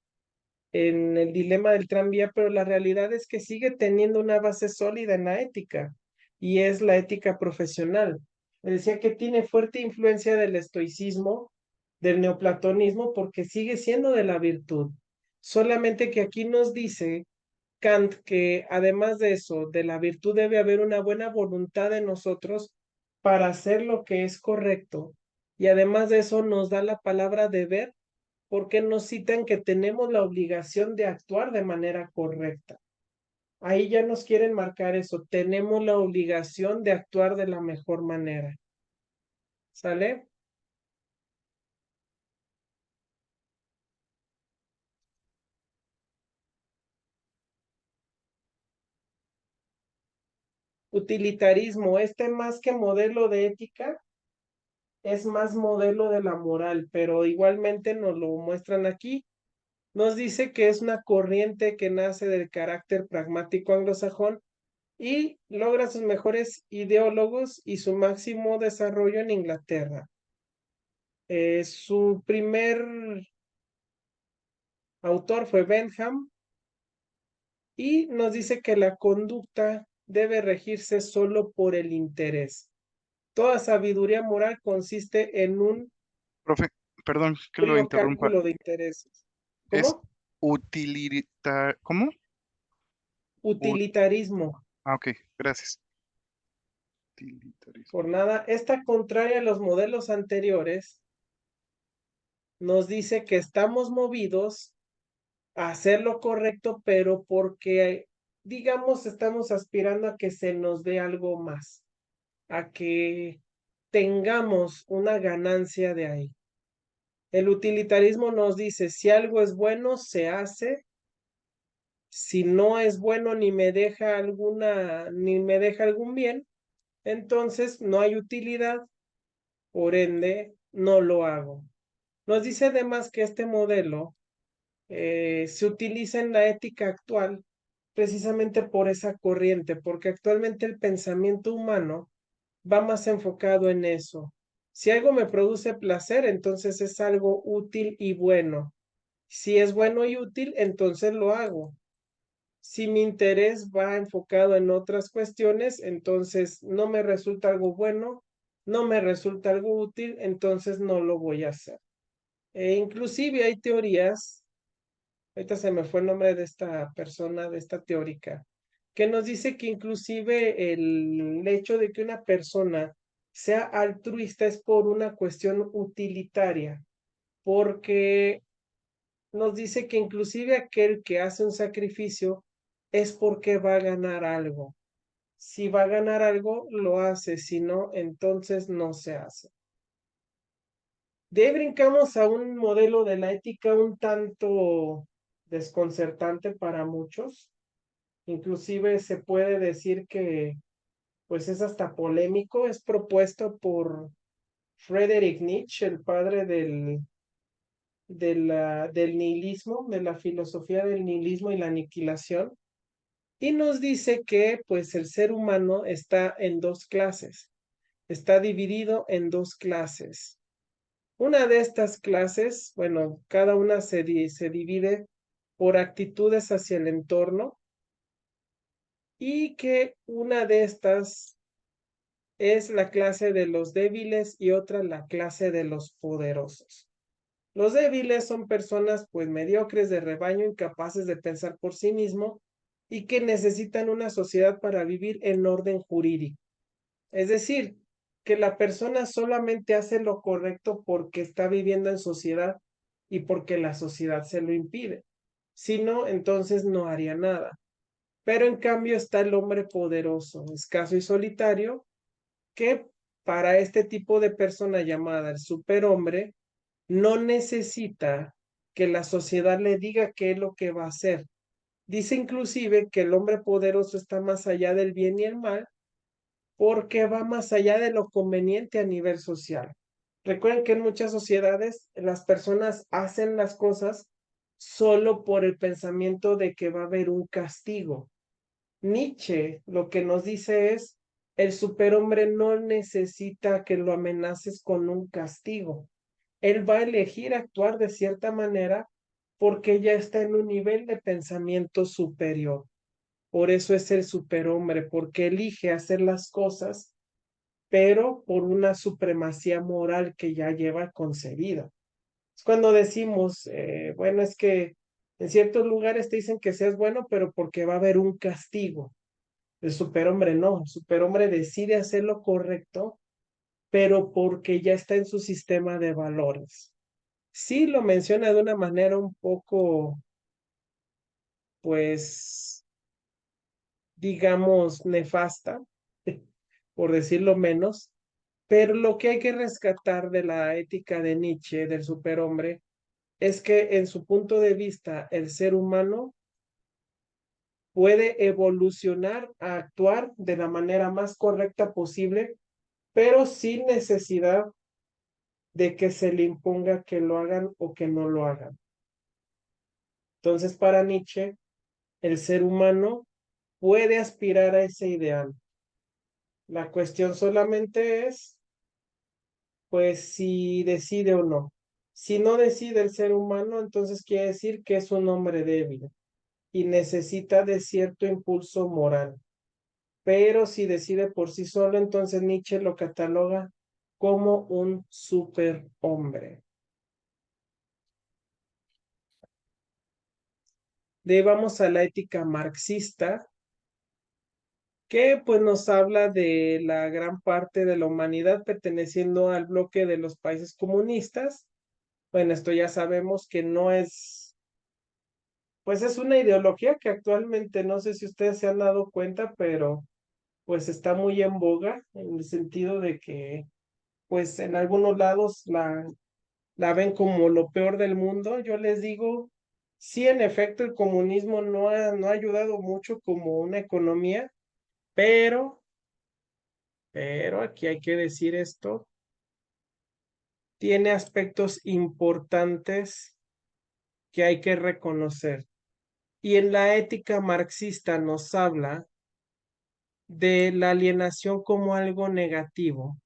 en el dilema del tranvía, pero la realidad es que sigue teniendo una base sólida en la ética, y es la ética profesional. Me decía que tiene fuerte influencia del estoicismo, del neoplatonismo, porque sigue siendo de la virtud. Solamente que aquí nos dice Kant que además de eso, de la virtud debe haber una buena voluntad en nosotros para hacer lo que es correcto. Y además de eso nos da la palabra deber porque nos citan que tenemos la obligación de actuar de manera correcta. Ahí ya nos quieren marcar eso, tenemos la obligación de actuar de la mejor manera. ¿Sale? Utilitarismo, más que modelo de ética, es más modelo de la moral, pero igualmente nos lo muestran aquí. Nos dice que es una corriente que nace del carácter pragmático anglosajón y logra sus mejores ideólogos y su máximo desarrollo en Inglaterra. Su primer autor fue Bentham y nos dice que la conducta debe regirse solo por el interés. Toda sabiduría moral consiste en un Profe, perdón que lo frío interrumpa. cálculo de intereses. Es ¿Cómo? ¿cómo? Utilitarismo. Ok, gracias. Utilitarismo. Por nada, esta contraria a los modelos anteriores nos dice que estamos movidos a hacer lo correcto, pero porque, digamos, estamos aspirando a que se nos dé algo más, a que tengamos una ganancia de ahí. El utilitarismo nos dice, si algo es bueno, se hace. Si no es bueno ni me deja algún bien, entonces no hay utilidad, por ende, no lo hago. Nos dice además que este modelo se utiliza en la ética actual precisamente por esa corriente, porque actualmente el pensamiento humano va más enfocado en eso. Si algo me produce placer, entonces es algo útil y bueno. Si es bueno y útil, entonces lo hago. Si mi interés va enfocado en otras cuestiones, entonces no me resulta algo bueno, no me resulta algo útil, entonces no lo voy a hacer. Inclusive hay teorías, ahorita se me fue el nombre de esta persona, de esta teórica, que nos dice que inclusive el hecho de que una persona sea altruista es por una cuestión utilitaria, porque nos dice que inclusive aquel que hace un sacrificio es porque va a ganar algo. Si va a ganar algo, lo hace, si no, entonces no se hace. De ahí brincamos a un modelo de la ética un tanto desconcertante para muchos. Inclusive se puede decir que pues es hasta polémico, es propuesto por Friedrich Nietzsche, el padre del nihilismo, de la filosofía del nihilismo y la aniquilación, y nos dice que pues el ser humano está en dos clases, está dividido en dos clases. Una de estas clases, bueno, cada una se divide por actitudes hacia el entorno y que una de estas es la clase de los débiles y otra la clase de los poderosos. Los débiles son personas pues mediocres de rebaño, incapaces de pensar por sí mismo y que necesitan una sociedad para vivir en orden jurídico. Es decir, que la persona solamente hace lo correcto porque está viviendo en sociedad y porque la sociedad se lo impide. Si no, entonces no haría nada. Pero en cambio está el hombre poderoso, escaso y solitario, que para este tipo de persona llamada el superhombre, no necesita que la sociedad le diga qué es lo que va a hacer. Dice inclusive que el hombre poderoso está más allá del bien y el mal porque va más allá de lo conveniente a nivel social. Recuerden que en muchas sociedades las personas hacen las cosas solo por el pensamiento de que va a haber un castigo. Nietzsche lo que nos dice es, el superhombre no necesita que lo amenaces con un castigo. Él va a elegir actuar de cierta manera porque ya está en un nivel de pensamiento superior. Por eso es el superhombre, porque elige hacer las cosas, pero por una supremacía moral que ya lleva concebida. Es cuando decimos, bueno, es que en ciertos lugares te dicen que seas bueno, pero porque va a haber un castigo. El superhombre no, el superhombre decide hacer lo correcto, pero porque ya está en su sistema de valores. sí lo menciona de una manera un poco, pues, digamos, nefasta, por decirlo menos, pero lo que hay que rescatar de la ética de Nietzsche, del superhombre, es que en su punto de vista, el ser humano puede evolucionar a actuar de la manera más correcta posible, pero sin necesidad de que se le imponga que lo hagan o que no lo hagan. Entonces, para Nietzsche, el ser humano puede aspirar a ese ideal. La cuestión solamente es, pues, si decide o no. Si no decide el ser humano, entonces quiere decir que es un hombre débil y necesita de cierto impulso moral. Pero si decide por sí solo, entonces Nietzsche lo cataloga como un superhombre. De ahí vamos a la ética marxista, que pues nos habla de la gran parte de la humanidad perteneciendo al bloque de los países comunistas. Bueno, esto ya sabemos que no es, pues es una ideología que actualmente no sé si ustedes se han dado cuenta, pero pues está muy en boga en el sentido de que pues en algunos lados la ven como lo peor del mundo. Yo les digo, sí, en efecto, el comunismo no ha ayudado mucho como una economía, pero aquí hay que decir esto, tiene aspectos importantes que hay que reconocer. Y en la ética marxista nos habla de la alienación como algo negativo,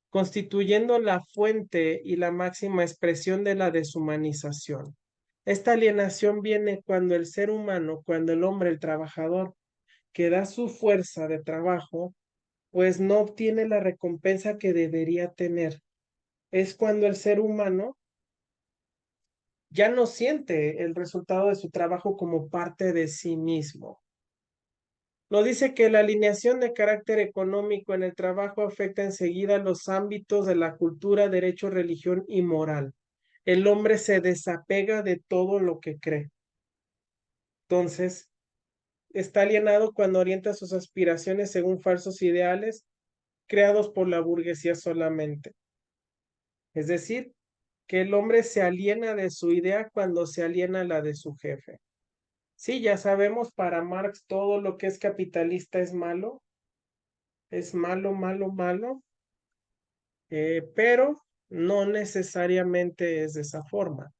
constituyendo la fuente y la máxima expresión de la deshumanización. Esta alienación viene cuando el ser humano, cuando el hombre, el trabajador, que da su fuerza de trabajo, pues no obtiene la recompensa que debería tener. Es cuando el ser humano ya no siente el resultado de su trabajo como parte de sí mismo. Nos dice que la alineación de carácter económico en el trabajo afecta enseguida los ámbitos de la cultura, derecho, religión y moral. El hombre se desapega de todo lo que cree. Entonces, está alienado cuando orienta sus aspiraciones según falsos ideales creados por la burguesía solamente. Es decir, que el hombre se aliena de su idea cuando se aliena la de su jefe. Sí, ya sabemos, para Marx todo lo que es capitalista es malo, malo, malo, pero no necesariamente es de esa forma.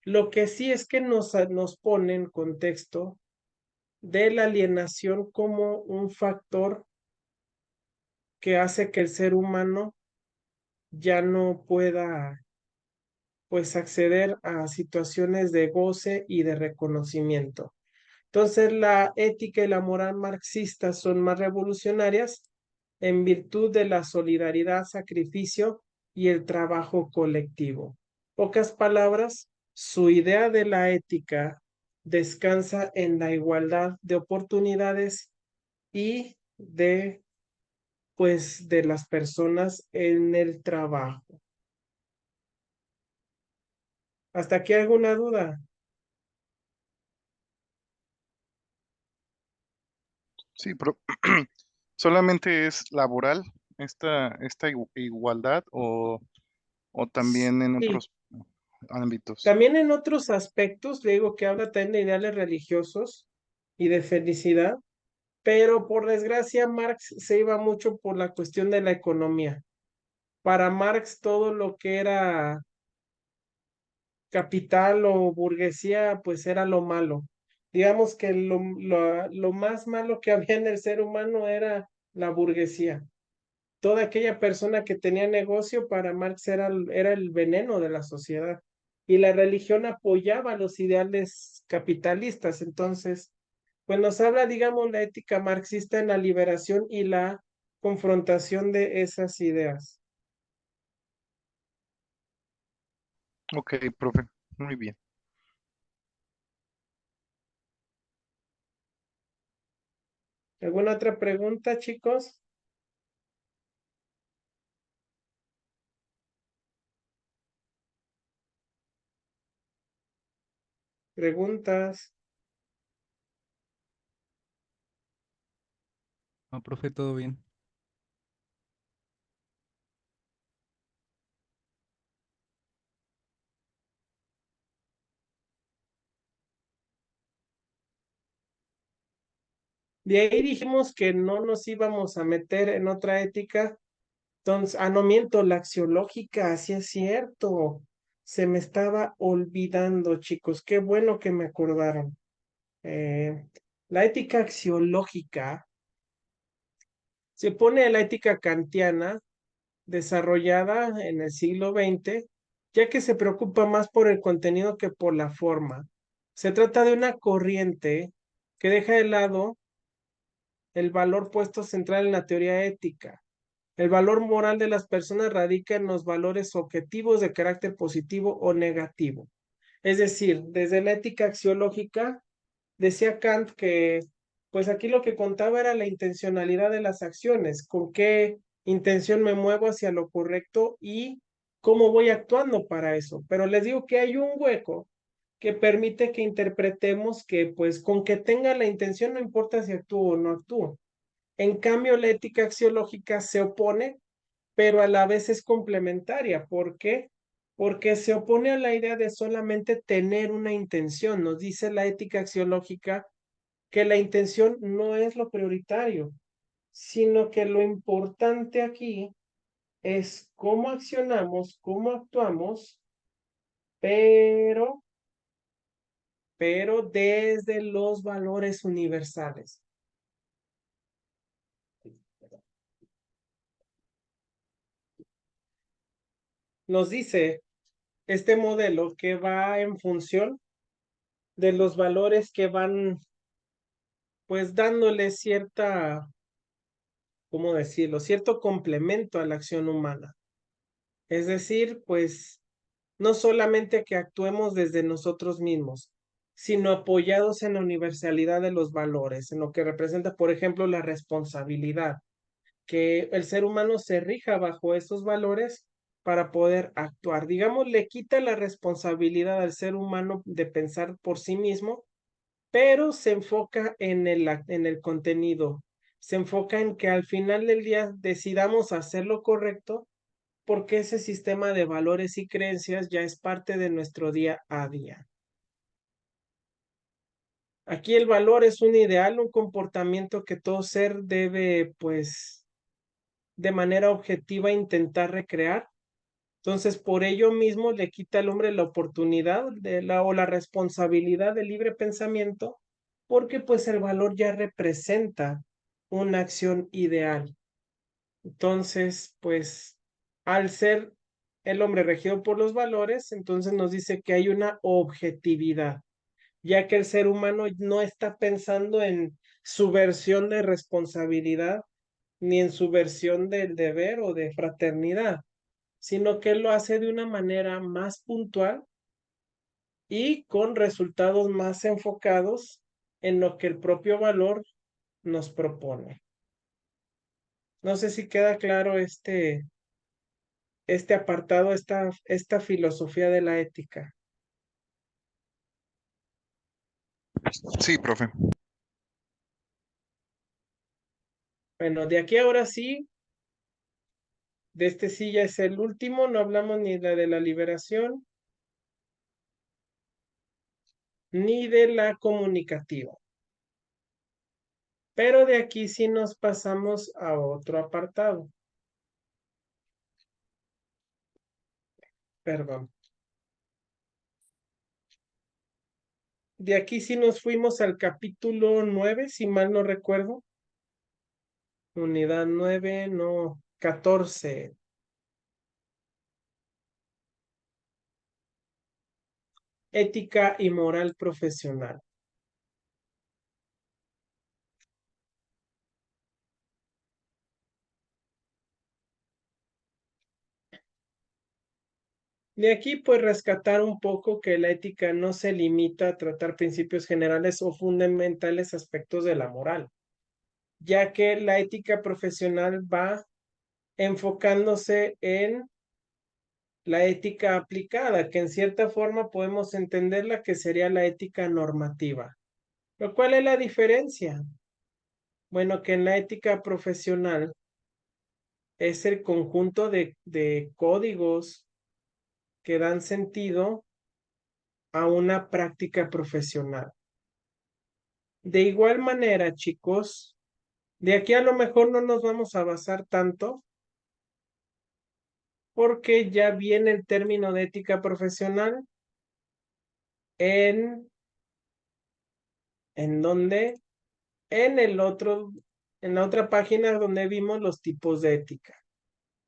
Lo que sí es que nos pone en contexto de la alienación como un factor que hace que el ser humano ya no pueda pues acceder a situaciones de goce y de reconocimiento. Entonces la ética y la moral marxista son más revolucionarias en virtud de la solidaridad, sacrificio y el trabajo colectivo. Pocas palabras, su idea de la ética descansa en la igualdad de oportunidades y de las personas en el trabajo. ¿Hasta aquí alguna duda? Sí, pero solamente es laboral esta igualdad o también en Sí, otros ámbitos. también en otros aspectos, le digo que habla también de ideales religiosos y de felicidad, pero por desgracia Marx se iba mucho por la cuestión de la economía. Para Marx todo lo que era capital o burguesía, pues era lo malo. Digamos que lo más malo que había en el ser humano era la burguesía. Toda aquella persona que tenía negocio para Marx era el veneno de la sociedad. Y la religión apoyaba los ideales capitalistas. Entonces, pues nos habla, digamos, la ética marxista en la liberación y la confrontación de esas ideas. Ok, profe, muy bien. ¿Alguna otra pregunta, chicos? preguntas. No, profe, todo bien. De ahí dijimos que no nos íbamos a meter en otra ética. Entonces, no miento, la axiológica, así es cierto. Se me estaba olvidando, chicos. Qué bueno que me acordaron. La ética axiológica se opone a la ética kantiana desarrollada en el siglo XX, ya que se preocupa más por el contenido que por la forma. Se trata de una corriente que deja de lado el valor puesto central en la teoría ética. El valor moral de las personas radica en los valores objetivos de carácter positivo o negativo. Es decir, desde la ética axiológica, decía Kant que, pues aquí lo que contaba era la intencionalidad de las acciones, con qué intención me muevo hacia lo correcto y cómo voy actuando para eso. Pero les digo que hay un hueco que permite que interpretemos que, pues, con que tenga la intención no importa si actúo o no actúo. En cambio, la ética axiológica se opone, pero a la vez es complementaria. ¿Por qué? Porque se opone a la idea de solamente tener una intención. Nos dice la ética axiológica que la intención no es lo prioritario, sino que lo importante aquí es cómo accionamos, cómo actuamos, pero, pero desde los valores universales. Nos dice este modelo que va en función de los valores que van pues dándole cierta, ¿cómo decirlo? Cierto complemento a la acción humana. Es decir, pues no solamente que actuemos desde nosotros mismos, sino apoyados en la universalidad de los valores, en lo que representa, por ejemplo, la responsabilidad, que el ser humano se rija bajo esos valores para poder actuar. Digamos, le quita la responsabilidad al ser humano de pensar por sí mismo, pero se enfoca en el contenido, se enfoca en que al final del día decidamos hacer lo correcto porque ese sistema de valores y creencias ya es parte de nuestro día a día. Aquí el valor es un ideal, un comportamiento que todo ser debe, pues, de manera objetiva intentar recrear. Entonces, por ello mismo le quita al hombre la oportunidad o la responsabilidad del libre pensamiento, porque pues el valor ya representa una acción ideal. Entonces, pues, al ser el hombre regido por los valores, entonces nos dice que hay una objetividad, ya que el ser humano no está pensando en su versión de responsabilidad, ni en su versión del deber o de fraternidad, sino que él lo hace de una manera más puntual y con resultados más enfocados en lo que el propio valor nos propone. No sé si queda claro este apartado, esta filosofía de la ética. Sí, profe. Bueno, de aquí ahora sí, de este sí ya es el último, no hablamos ni de la liberación, ni de la comunicativa. Pero de aquí sí nos pasamos a otro apartado. Perdón. De aquí sí nos fuimos al capítulo 9, si mal no recuerdo. Unidad 9, no, 14. Ética y moral profesional. De aquí, pues, rescatar un poco que la ética no se limita a tratar principios generales o fundamentales aspectos de la moral, ya que la ética profesional va enfocándose en la ética aplicada, que en cierta forma podemos entenderla que sería la ética normativa. ¿Pero cuál es la diferencia? Bueno, que en la ética profesional es el conjunto de códigos que dan sentido a una práctica profesional. De igual manera, chicos, de aquí a lo mejor no nos vamos a basar tanto porque ya viene el término de ética profesional ¿en dónde? En la otra página donde vimos los tipos de ética.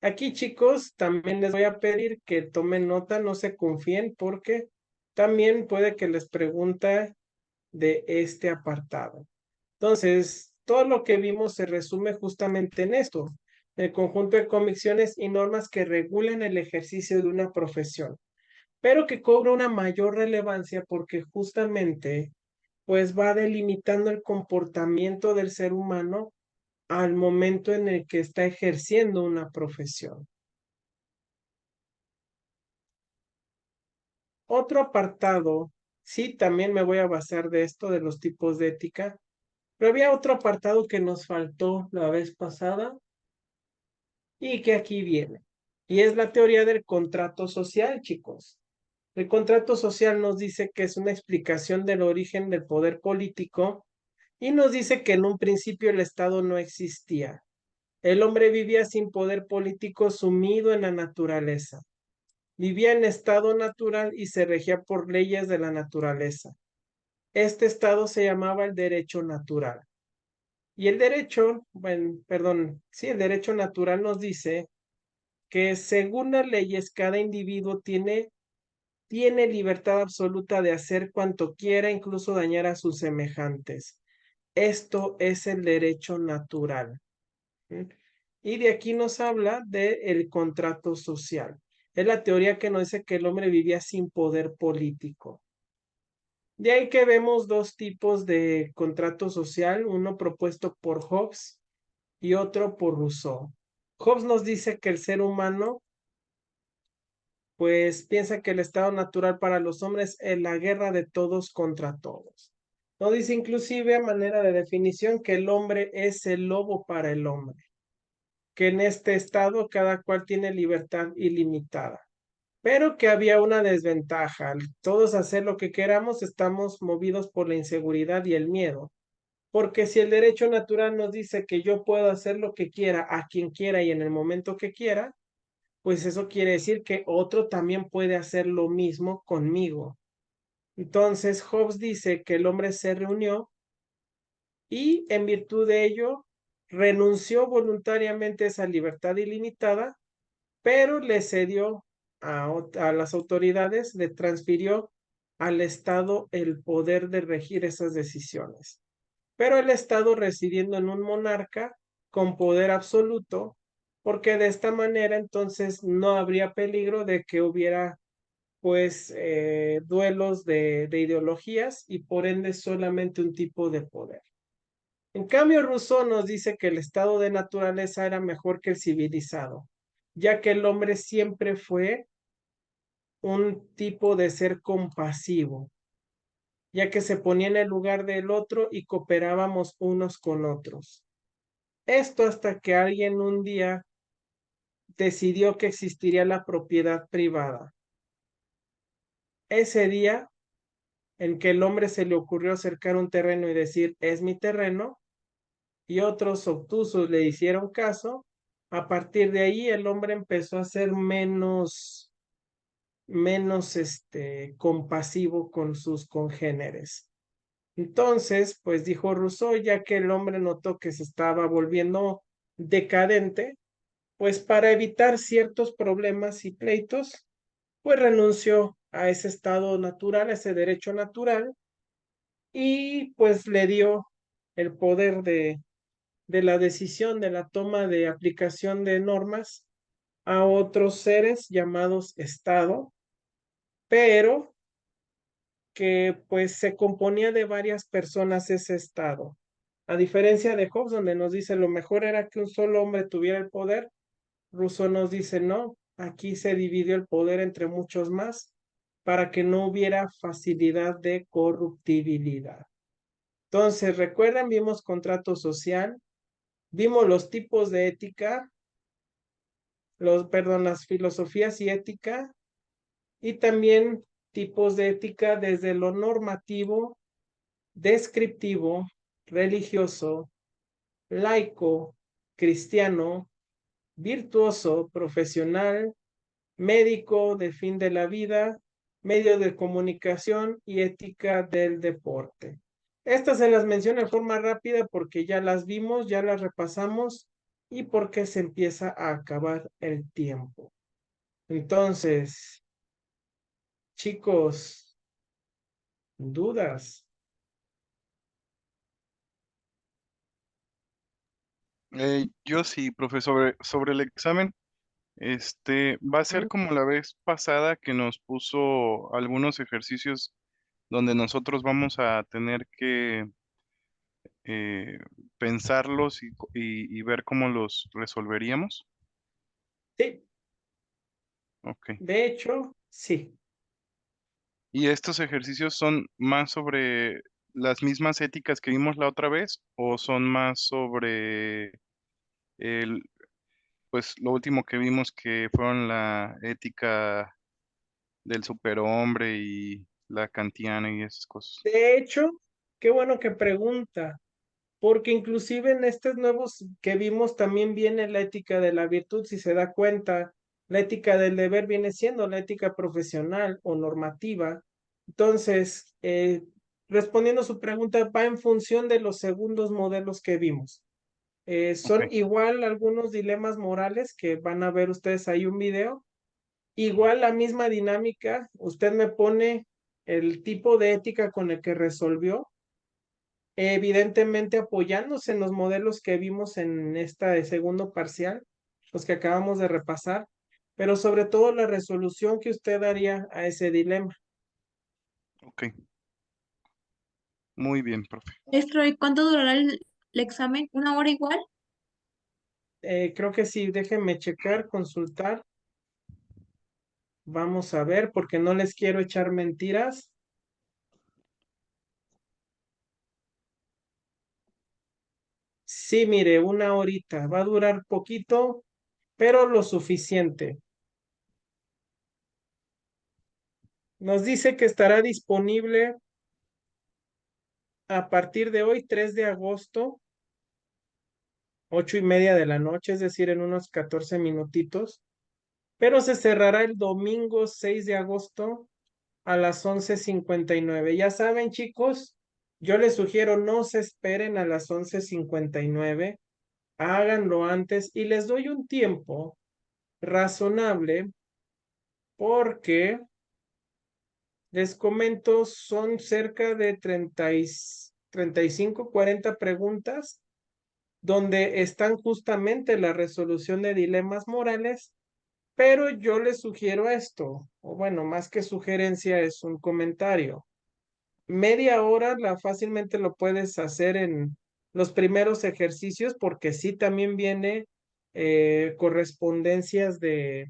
Aquí, chicos, también les voy a pedir que tomen nota, no se confíen, porque también puede que les pregunte de este apartado. Entonces, todo lo que vimos se resume justamente en esto, el conjunto de convicciones y normas que regulan el ejercicio de una profesión, pero que cobra una mayor relevancia porque justamente pues va delimitando el comportamiento del ser humano al momento en el que está ejerciendo una profesión. Otro apartado, sí, también me voy a basar de esto, de los tipos de ética, pero había otro apartado que nos faltó la vez pasada y que aquí viene. Y es la teoría del contrato social, chicos. El contrato social nos dice que es una explicación del origen del poder político y nos dice que en un principio el Estado no existía. El hombre vivía sin poder político sumido en la naturaleza. Vivía en estado natural y se regía por leyes de la naturaleza. Este estado se llamaba el derecho natural. Y el derecho, bueno, perdón, sí, el derecho natural nos dice que según las leyes cada individuo tiene libertad absoluta de hacer cuanto quiera, incluso dañar a sus semejantes. Esto es el derecho natural. Y de aquí nos habla del contrato social. Es la teoría que nos dice que el hombre vivía sin poder político. De ahí que vemos dos tipos de contrato social, uno propuesto por Hobbes y otro por Rousseau. Hobbes nos dice que el ser humano pues piensa que el estado natural para los hombres es la guerra de todos contra todos. Nos dice inclusive a manera de definición que el hombre es el lobo para el hombre, que en este estado cada cual tiene libertad ilimitada, pero que había una desventaja. Al todos hacer lo que queramos, estamos movidos por la inseguridad y el miedo, porque si el derecho natural nos dice que yo puedo hacer lo que quiera, a quien quiera y en el momento que quiera, pues eso quiere decir que otro también puede hacer lo mismo conmigo. Entonces, Hobbes dice que el hombre se reunió y en virtud de ello renunció voluntariamente a esa libertad ilimitada, pero le cedió a las autoridades, le transfirió al Estado el poder de regir esas decisiones. Pero el Estado residiendo en un monarca con poder absoluto, porque de esta manera entonces no habría peligro de que hubiera pues duelos de ideologías y por ende solamente un tipo de poder. En cambio, Rousseau nos dice que el estado de naturaleza era mejor que el civilizado, ya que el hombre siempre fue un tipo de ser compasivo, ya que se ponía en el lugar del otro y cooperábamos unos con otros. Esto hasta que alguien un día decidió que existiría la propiedad privada. Ese día en que el hombre se le ocurrió acercar un terreno y decir, es mi terreno, y otros obtusos le hicieron caso, a partir de ahí el hombre empezó a ser menos compasivo con sus congéneres. Entonces, pues dijo Rousseau, ya que el hombre notó que se estaba volviendo decadente, pues para evitar ciertos problemas y pleitos, pues renunció a ese estado natural, a ese derecho natural, y pues le dio el poder de la decisión, de la toma de aplicación de normas a otros seres llamados Estado, pero que pues se componía de varias personas ese Estado. A diferencia de Hobbes, donde nos dice lo mejor era que un solo hombre tuviera el poder, Rousseau nos dice no, aquí se dividió el poder entre muchos más para que no hubiera facilidad de corruptibilidad. Entonces, recuerden, vimos contrato social, vimos los tipos de ética, las filosofías y ética, y también tipos de ética desde lo normativo, descriptivo, religioso, laico, cristiano, virtuoso, profesional, médico, de fin de la vida, medio de comunicación y ética del deporte. Estas se las menciono de forma rápida porque ya las vimos, ya las repasamos y porque se empieza a acabar el tiempo. Entonces, chicos, ¿dudas? Yo sí, profesor, sobre el examen, va a ser como la vez pasada que nos puso algunos ejercicios donde nosotros vamos a tener que eh, pensarlos y ver cómo los resolveríamos. Sí, Ok. de hecho, sí. ¿Y estos ejercicios son más sobre las mismas éticas que vimos la otra vez o son más sobre el, pues lo último que vimos que fueron la ética del superhombre y la kantiana y esas cosas? De hecho, qué bueno que pregunta, porque inclusive en estos nuevos que vimos también viene la ética de la virtud, si se da cuenta, la ética del deber viene siendo la ética profesional o normativa. Entonces, respondiendo a su pregunta, va en función de los segundos modelos que vimos. Son Ok. igual algunos dilemas morales que van a ver ustedes ahí un video. Igual la misma dinámica, usted me pone el tipo de ética con el que resolvió, evidentemente apoyándose en los modelos que vimos en esta de segundo parcial, los que acabamos de repasar, pero sobre todo la resolución que usted daría a ese dilema. Ok. Muy bien, profe. Maestro, ¿y cuánto durará el examen? ¿Una hora igual? Creo que sí, déjenme checar, consultar. Vamos a ver, porque no les quiero echar mentiras. Sí, mire, una horita. Va a durar poquito, pero lo suficiente. Nos dice que estará disponible a partir de hoy, 3 de agosto, 8:30 de la noche, es decir, en unos 14 minutitos, pero se cerrará el domingo 6 de agosto a las 11:59. Ya saben, chicos, yo les sugiero no se esperen a las 11:59, háganlo antes y les doy un tiempo razonable porque les comento, son cerca de 35, 40 preguntas donde están justamente la resolución de dilemas morales, pero yo les sugiero esto, o bueno, más que sugerencia es un comentario. Media hora fácilmente lo puedes hacer en los primeros ejercicios porque sí también viene correspondencias de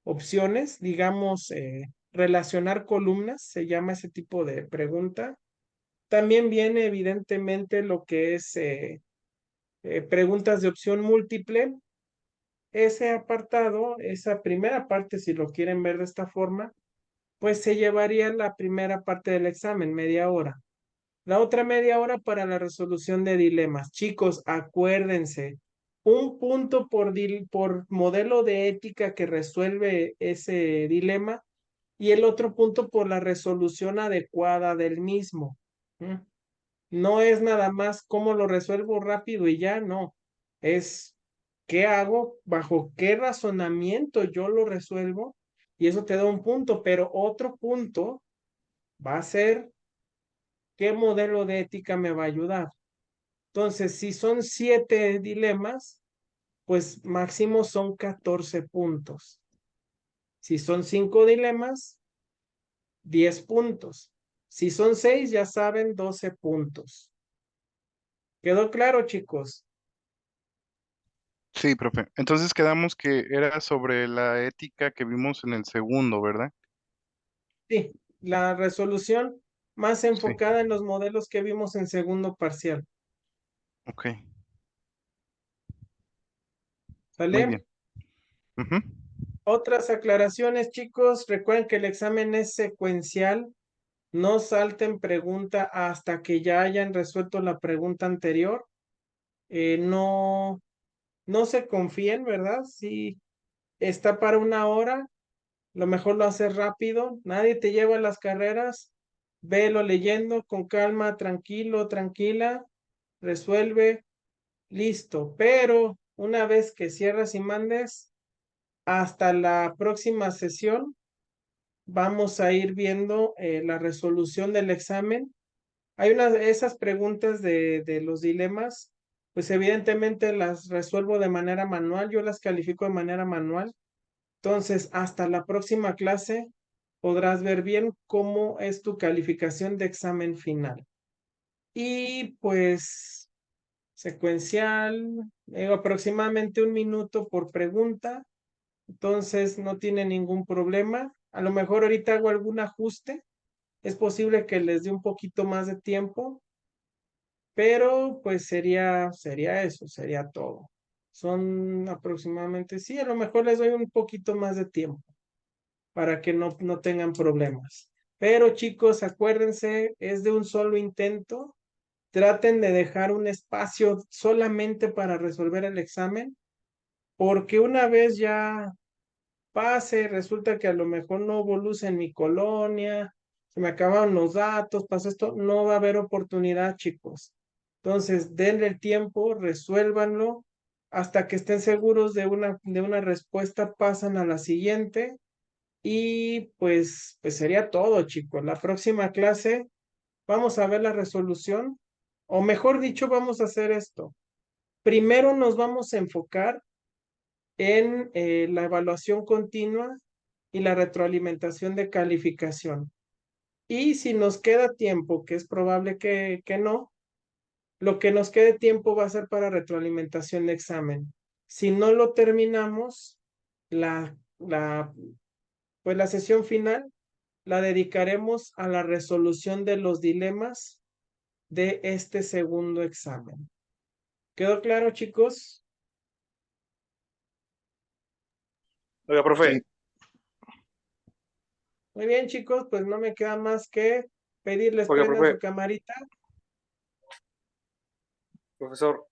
opciones, digamos, relacionar columnas, se llama ese tipo de pregunta. También viene evidentemente lo que es preguntas de opción múltiple. Ese apartado, esa primera parte, si lo quieren ver de esta forma, pues se llevaría la primera parte del examen, media hora. La otra media hora para la resolución de dilemas. Chicos, acuérdense, un punto por modelo de ética que resuelve ese dilema y el otro punto por la resolución adecuada del mismo. ¿Mm? No es nada más cómo lo resuelvo rápido y ya, no. Es qué hago, bajo qué razonamiento yo lo resuelvo y eso te da un punto, pero otro punto va a ser qué modelo de ética me va a ayudar. Entonces, si son 7 dilemas, pues máximo son 14 puntos. Si son 5 dilemas, 10 puntos. Si son 6, ya saben, 12 puntos. ¿Quedó claro, chicos? Sí, profe. Entonces quedamos que era sobre la ética que vimos en el segundo, ¿verdad? Sí, la resolución más Sí, enfocada en los modelos que vimos en segundo parcial. ok. Muy ¿Sale? bien. Ujú. Otras aclaraciones, chicos. Recuerden que el examen es secuencial. No salten pregunta hasta que ya hayan resuelto la pregunta anterior. No, no se confíen, ¿verdad? Si está para una hora, lo mejor lo haces rápido. Nadie te lleva a las carreras. Velo leyendo con calma, tranquilo, tranquila. Resuelve, listo. Pero una vez que cierras y mandes, hasta la próxima sesión, vamos a ir viendo la resolución del examen. Hay unas de esas preguntas de los dilemas, pues evidentemente las resuelvo de manera manual, yo las califico de manera manual. Entonces, hasta la próxima clase podrás ver bien cómo es tu calificación de examen final. Y pues secuencial, aproximadamente 1 minuto por pregunta, entonces no tiene ningún problema. A lo mejor ahorita hago algún ajuste, es posible que les dé un poquito más de tiempo, pero pues sería eso, sería todo. Son aproximadamente, sí, a lo mejor les doy un poquito más de tiempo para que no tengan problemas. Pero chicos, acuérdense, es de un solo intento. Traten de dejar un espacio solamente para resolver el examen, porque una vez ya pase, resulta que a lo mejor no hubo luz en mi colonia, se me acabaron los datos, pasó esto, no va a haber oportunidad, chicos. Entonces, denle el tiempo, resuélvanlo, hasta que estén seguros de una respuesta, pasan a la siguiente y pues sería todo, chicos. La próxima clase vamos a ver la resolución, o mejor dicho, vamos a hacer esto. Primero nos vamos a enfocar en la evaluación continua y la retroalimentación de calificación. Y si nos queda tiempo, que es probable que no, lo que nos quede tiempo va a ser para retroalimentación de examen. Si no lo terminamos, pues la sesión final la dedicaremos a la resolución de los dilemas de este segundo examen. ¿Quedó claro, chicos? Oiga, profe, Sí, Muy bien, chicos, pues no me queda más que pedirles oiga, prendan profe, su camarita profesor,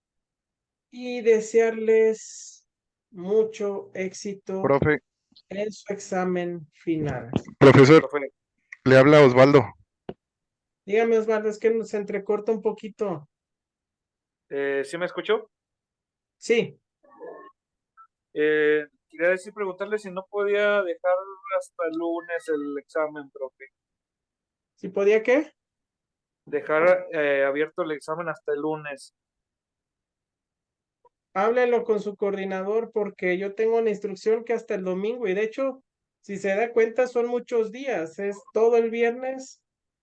y desearles mucho éxito profe, en su examen final. profesor, profe, le habla Osvaldo. Dígame, Osvaldo, es que nos entrecorta un poquito. ¿sí me escuchó? Sí, Quería preguntarle si no podía dejar hasta el lunes el examen, profe. ¿sí podía qué? Dejar abierto el examen hasta el lunes. Háblelo con su coordinador porque yo tengo una instrucción que hasta el domingo y de hecho, si se da cuenta, son muchos días. Es todo el viernes,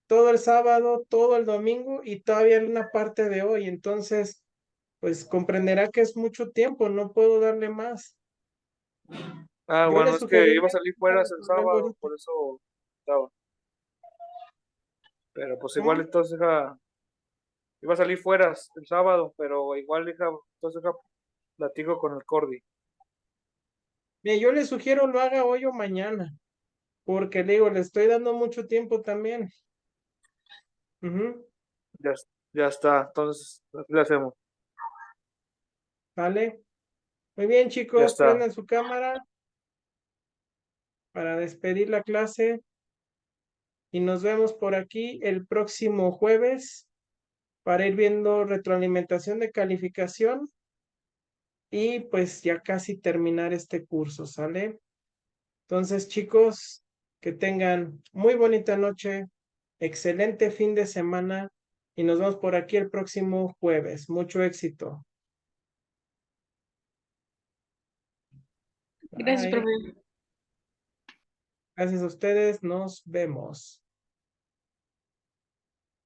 todo el sábado, todo el domingo y todavía una parte de hoy. Entonces, pues comprenderá que es mucho tiempo, no puedo darle más. Ah, Yo le bueno, es que iba a sugeriría salir para fuera el resolverlo sábado, ahorita. por eso estaba. Pero pues igual ¿Cómo? entonces iba a salir fuera el sábado, pero igual entonces platico con el Cordy. Mire, yo le sugiero lo haga hoy o mañana, porque le digo, le estoy dando mucho tiempo también. Ujú. Ya, ya está, entonces, así lo hacemos. ¿Vale? Muy bien, Ya chicos, está. prendan su cámara para despedir la clase y nos vemos por aquí el próximo jueves para ir viendo retroalimentación de calificación y pues ya casi terminar este curso, ¿sale? Entonces, chicos, que tengan muy bonita noche, excelente fin de semana y nos vemos por aquí el próximo jueves. Mucho éxito. Gracias, Bye. profe. Gracias a ustedes, nos vemos.